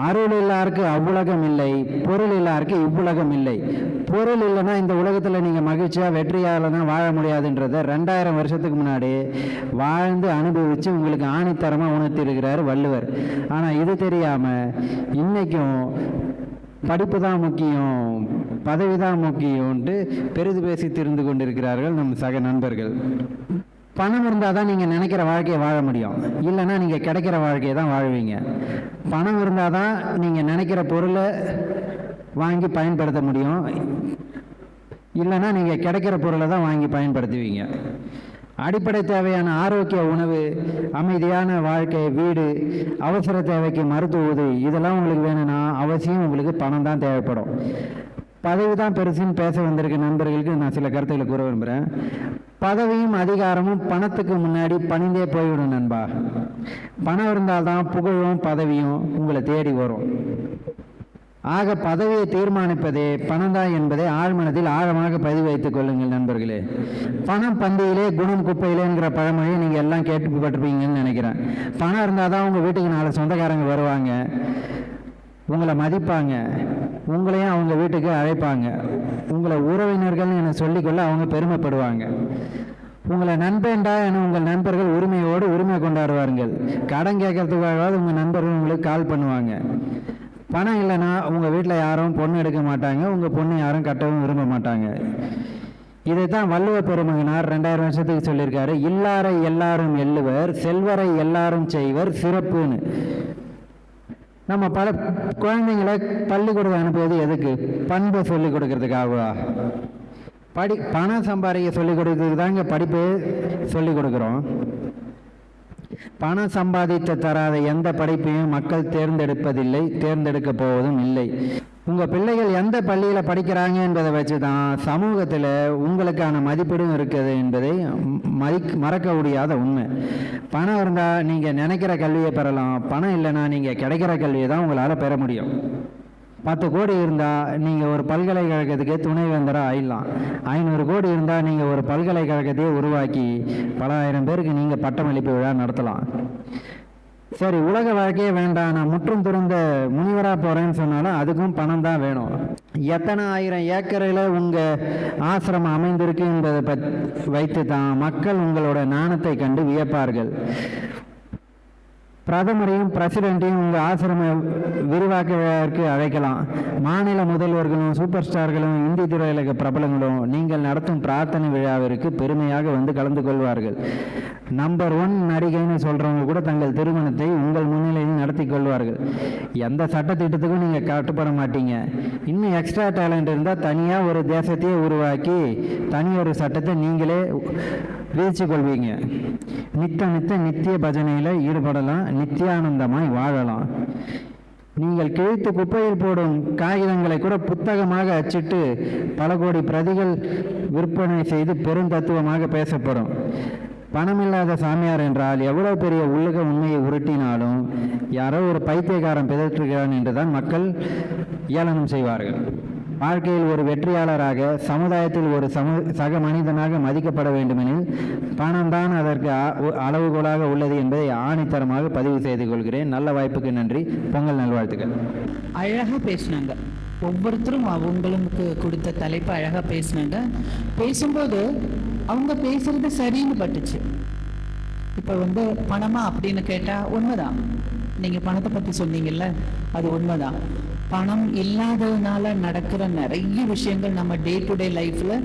அருள் இல்லாருக்கு அவ்வுலகம் இல்லை, பொருள் இல்லாருக்கு இவ்வுலகம் இல்லை. பொருள் இல்லைன்னா இந்த உலகத்தில் நீங்கள் மகிழ்ச்சியாக வெற்றியாளனாக வாழ முடியாதுன்றதை 2000 வருஷத்துக்கு முன்னாடி வாழ்ந்து அனுபவித்து உங்களுக்கு ஆணித்தரமாக உணர்த்திருக்கிறார் வள்ளுவர். ஆனால் இது தெரியாமல் இன்றைக்கும் படிப்பு தான் முக்கியம், பதவி தான் முக்கியம்ன்ட்டு பெரிது பேசி திரிந்து கொண்டிருக்கிறார்கள் நம் சக நண்பர்கள். பணம் இருந்தால் தான் நீங்கள் நினைக்கிற வாழ்க்கையை வாழ முடியும், இல்லைன்னா நீங்கள் கிடைக்கிற வாழ்க்கையை தான் வாழ்வீங்க. பணம் இருந்தால் தான் நீங்கள் நினைக்கிற பொருளை வாங்கி பயன்படுத்த முடியும், இல்லைன்னா நீங்கள் கிடைக்கிற பொருளை தான் வாங்கி பயன்படுத்துவீங்க. அடிப்படை தேவையான ஆரோக்கிய உணவு, அமைதியான வாழ்க்கை, வீடு, அவசர தேவைக்கு மருத்துவ உதவி, இதெல்லாம் உங்களுக்கு வேணும்னா அவசியம் உங்களுக்கு பணம் தான் தேவைப்படும். பதவி தான் பெருசுன்னு பேச வந்திருக்க நண்பர்களுக்கு நான் சில கருத்துக்களை கூற விரும்புகிறேன். பதவியும் அதிகாரமும் பணத்துக்கு முன்னாடி பணிந்தே போய்விடும் நண்பா. பணம் இருந்தால்தான் புகழும் பதவியும் உங்களை தேடி வரும். ஆக பதவியை தீர்மானிப்பதே பணம்தான் என்பதை ஆழ்மனத்தில் ஆழமாக பதிவு வைத்துக் கொள்ளுங்கள் நண்பர்களே. பணம் பந்தியிலே குணம் குப்பையிலேங்கிற பழமொழியை நீங்கள் எல்லாம் கேட்டுப்பட்டிருப்பீங்கன்னு நினைக்கிறேன். பணம் இருந்தால் தான் உங்கள் வீட்டுக்கு 4 சொந்தக்காரங்க வருவாங்க, உங்களை மதிப்பாங்க, உங்களையும் அவங்க வீட்டுக்கு அழைப்பாங்க, உங்களை உறவினர்கள் என சொல்லிக்கொள்ள அவங்க பெருமைப்படுவாங்க. உங்களை நண்பேண்டா என உங்கள் நண்பர்கள் உரிமை கொண்டாடுவார்கள். கடன் கேட்கறதுக்காகவாது உங்கள் நண்பர்கள் உங்களுக்கு கால் பண்ணுவாங்க. பணம் இல்லைன்னா உங்கள் வீட்டில் யாரும் பொண்ணு எடுக்க மாட்டாங்க, உங்கள் பொண்ணு யாரும் கட்டவும் விரும்ப மாட்டாங்க. இதை தான் வள்ளுவ பெருமகனார் 2000 வருஷத்துக்கு சொல்லியிருக்காரு. இல்லாரை எல்லாரும் எள்ளுவர், செல்வரை எல்லாரும் செய்வர் சிறப்புன்னு. நம்ம பல குழந்தைங்களை பள்ளிக்கூடம் அனுப்புவது எதுக்கு? பண்பை சொல்லிக் கொடுக்கறதுக்காகவா? பணம் சம்பாதிக்க சொல்லிக் கொடுக்கறதுக்கு தான் இங்கே படிப்பே சொல்லிக் கொடுக்குறோம். பணம் சம்பாதித்து தராத எந்த படிப்பையும் மக்கள் தேர்ந்தெடுப்பதில்லை, தேர்ந்தெடுக்க போவதும் இல்லை. உங்கள் பிள்ளைகள் எந்த பள்ளியில் படிக்கிறாங்க என்பதை வச்சு தான் சமூகத்தில் உங்களுக்கான மதிப்பீடும் இருக்குது என்பதை மறக்க முடியாத உண்மை. பணம் இருந்தால் நீங்கள் நினைக்கிற கல்வியை பெறலாம், பணம் இல்லைன்னா நீங்கள் கிடைக்கிற கல்வியை தான் உங்களால் பெற முடியும். 10 கோடி இருந்தால் நீங்கள் ஒரு பல்கலைக்கழகத்துக்கு துணைவேந்தராக ஆயிடலாம். 500 கோடி இருந்தால் நீங்கள் ஒரு பல்கலைக்கழகத்தையே உருவாக்கி பல ஆயிரம் பேருக்கு நீங்கள் பட்டமளிப்பு விழா நடத்தலாம். சரி, உலக வாழ்க்கையே வேண்டாம், நான் முற்றும் துறந்த முனிவராக போகிறேன்னு சொன்னாலும் அதுக்கும் பணம் தான் வேணும். எத்தனை 1000 ஏக்கரில் உங்கள் ஆசிரமம் அமைந்திருக்கு என்பதை வைத்து தான் மக்கள் உங்களோட நாணத்தை கண்டு வியப்பார்கள். பிரதமரையும் பிரசிடெண்ட்டையும் உங்கள் ஆசிரம விரிவாக்க விழாவிற்கு அழைக்கலாம். மாநில முதல்வர்களும் சூப்பர் ஸ்டார்களும் இந்தி துறையில பிரபலங்களும் நீங்கள் நடத்தும் பிரார்த்தனை விழாவிற்கு பெருமையாக வந்து கலந்து கொள்வார்கள். நம்பர் 1 நடிகைன்னு சொல்கிறவங்க கூட தங்கள் திருமணத்தை உங்கள் முன்னிலையில் நடத்தி கொள்வார்கள். எந்த சட்டத்திட்டத்துக்கும் நீங்கள் கட்டுப்பட மாட்டீங்க. இன்னும் எக்ஸ்ட்ரா டேலண்ட் இருந்தால் தனியாக ஒரு தேசத்தையே உருவாக்கி தனியொரு சட்டத்தை நீங்களே வீழ்ச்சி கொள்வீங்க. நித்திய பஜனையில் ஈடுபடலாம், நித்தியானந்தமாய் வாழலாம். நீங்கள் கிழித்து குப்பையில் போடும் காகிதங்களை கூட புத்தகமாக அச்சிட்டு பல கோடி பிரதிகள் விற்பனை செய்து பெருந்தத்துவமாக பேசப்படும். பணமில்லாத சாமியார் என்றால் எவ்வளோ பெரிய உள்ளக உண்மையை உருட்டினாலும் யாரோ ஒரு பைத்தியக்காரன் பிதற்றுகிறான் என்றுதான் மக்கள் ஏளனம் செய்வார்கள். வாழ்க்கையில் ஒரு வெற்றியாளராக, சமுதாயத்தில் ஒரு சக மனிதனாக மதிக்கப்பட வேண்டுமெனில் பணம்தான் அதற்கு அளவுகோலாக உள்ளது என்பதை ஆணித்தரமாக பதிவு செய்து கொள்கிறேன். நல்ல வாய்ப்புக்கு நன்றி. பொங்கல் நல்வாழ்த்துக்கள். அழகாக பேசினாங்க. ஒவ்வொருத்தரும் அவங்களுக்கு கொடுத்த தலைப்பு அழகாக பேசினாங்க. பேசும்போது அவங்க பேசுறது சரின்னு பட்டுச்சு. இப்போ பணமா அப்படின்னு கேட்டால் உண்மைதான். நீங்கள் பணத்தை பற்றி சொன்னீங்கல்ல, அது உண்மைதான். பணம் இல்லாததுனால நடக்கிற நிறைய விஷயங்கள் நம்ம டே டு டே லைஃப்பில்,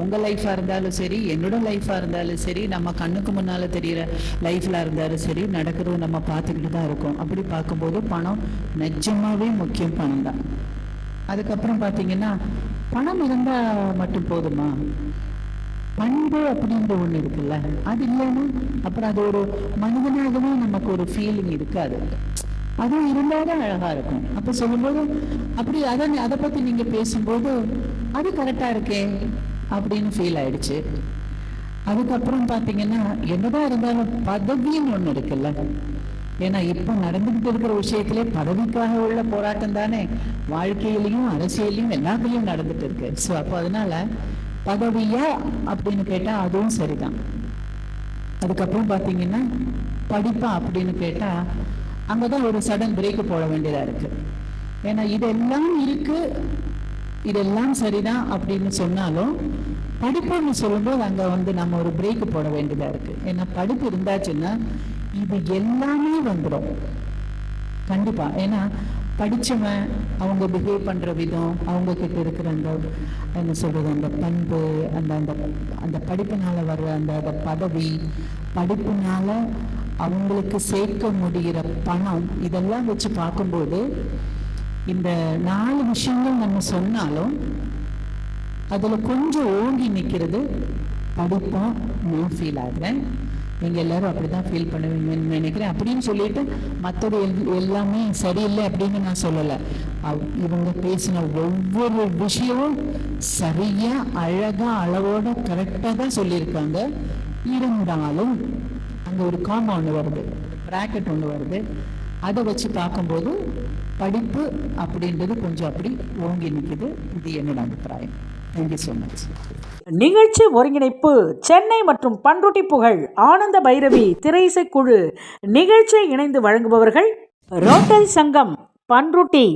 உங்கள் லைஃபாக இருந்தாலும் சரி, என்னோட லைஃபாக இருந்தாலும் சரி, நம்ம கண்ணுக்கு முன்னால் தெரிகிற லைஃப்பில் இருந்தாலும் சரி, நடக்கிறது நம்ம பார்த்துக்கிட்டு தான் இருக்கோம். அப்படி பார்க்கும்போது பணம் நிஜமாகவே முக்கியம். பணம் தான். அதுக்கப்புறம் பார்த்தீங்கன்னா பணம் இருந்தால் மட்டும் போதுமா? பண்பு அப்படின்ற ஒன்று இருக்குல்ல, அது இல்லைன்னா அப்புறம் அது ஒரு மனிதனாகவே நமக்கு ஒரு ஃபீலிங் இருக்காது. அது இருந்தால்தான் அழகா இருக்கும். அப்போ சொல்லும்போது அப்படி அதை பற்றி நீங்கள் பேசும்போது அது கரெக்டாக இருக்கே அப்படின்னு ஃபீல் ஆயிடுச்சு. அதுக்கப்புறம் பார்த்தீங்கன்னா என்னதான் இருந்தாலும் பதவின்னு ஒன்று இருக்குல்ல. ஏன்னா இப்போ நடந்துகிட்டு இருக்கிற விஷயத்திலே பதவிக்காக உள்ள போராட்டம் தானே வாழ்க்கையிலையும் அரசியலையும் எல்லாத்துலேயும் நடந்துட்டு இருக்கு. ஸோ அப்போ அதனால பதவியா அப்படின்னு கேட்டால் அதுவும் சரிதான். அதுக்கப்புறம் பார்த்தீங்கன்னா படிப்பா அப்படின்னு கேட்டால் அங்கே தான் ஒரு சடன் பிரேக்கு போட வேண்டியதாக இருக்கு. ஏன்னா இதெல்லாம் இருக்கு, இதெல்லாம் சரிதான் அப்படின்னு சொன்னாலும் படிப்புன்னு சொல்லும்போது அங்கே நம்ம ஒரு பிரேக்கு போட வேண்டியதாக இருக்கு. ஏன்னா படிப்பு இருந்தாச்சுன்னா இது எல்லாமே வந்துடும் கண்டிப்பா. ஏன்னா படித்தவன் அவங்க பிஹேவ் பண்ணுற விதம், அவங்க கிட்ட இருக்கிற அந்த என்ன சொல்கிறது, அந்த பண்பு, அந்த அந்த அந்த படிப்பினால் வர்ற அந்த அந்த பதவி, படிப்பினால அவங்களுக்கு சேர்க்க முடிகிற பணம், இதெல்லாம் வச்சு பார்க்கும்போது இந்த 4 விஷயங்கள் நம்ம சொன்னாலும் அதில் கொஞ்சம் ஓங்கி நிற்கிறது படிப்பும் நான் ஃபீல் ஆகுறேன். நீங்கள் எல்லாரும் அப்படி தான் ஃபீல் பண்ணுவீங்கன்னு நினைக்கிறேன். அப்படின்னு சொல்லிட்டு மற்றது எல்லாமே சரியில்லை அப்படின்னு நான் சொல்லலை. இவங்க பேசின ஒவ்வொரு விஷயமும் சரியாக அழகாக அளவோட கரெக்டாக தான் சொல்லியிருக்காங்க. இருந்தாலும் அங்கே ஒரு காமா ஒன்று வருது, ப்ராக்கெட் ஒன்று வருது. அதை வச்சு பார்க்கும்போது படிப்பு அப்படின்றது கொஞ்சம் அப்படி ஓங்கி நிற்குது. இது என்னோட அபிப்பிராயம். Thank you so much. நிகழ்ச்சி ஒருங்கிணைப்பு சென்னை மற்றும் பண்ருட்டி புகழ் ஆனந்த பைரவி திரை இசைக்குழு. நிகழ்ச்சியை இணைந்து வழங்குபவர்கள் ரோட்டரி சங்கம் பண்ருட்டி,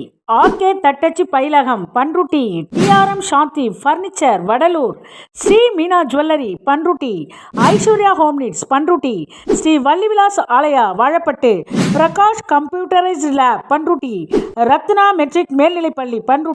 ஆர்கே தட்டச்சு பயிலகம் Panruti, TRM Shanthi furniture Vadalur, Sri Meena jewellery Panruti, Aishwarya home needs Panruti, Sri Vallivilas Alaya Vazhapattu, Prakash computerised lab Panruti, Ratna matric மேல்நிலைப்பள்ளி பண்ருட்டி.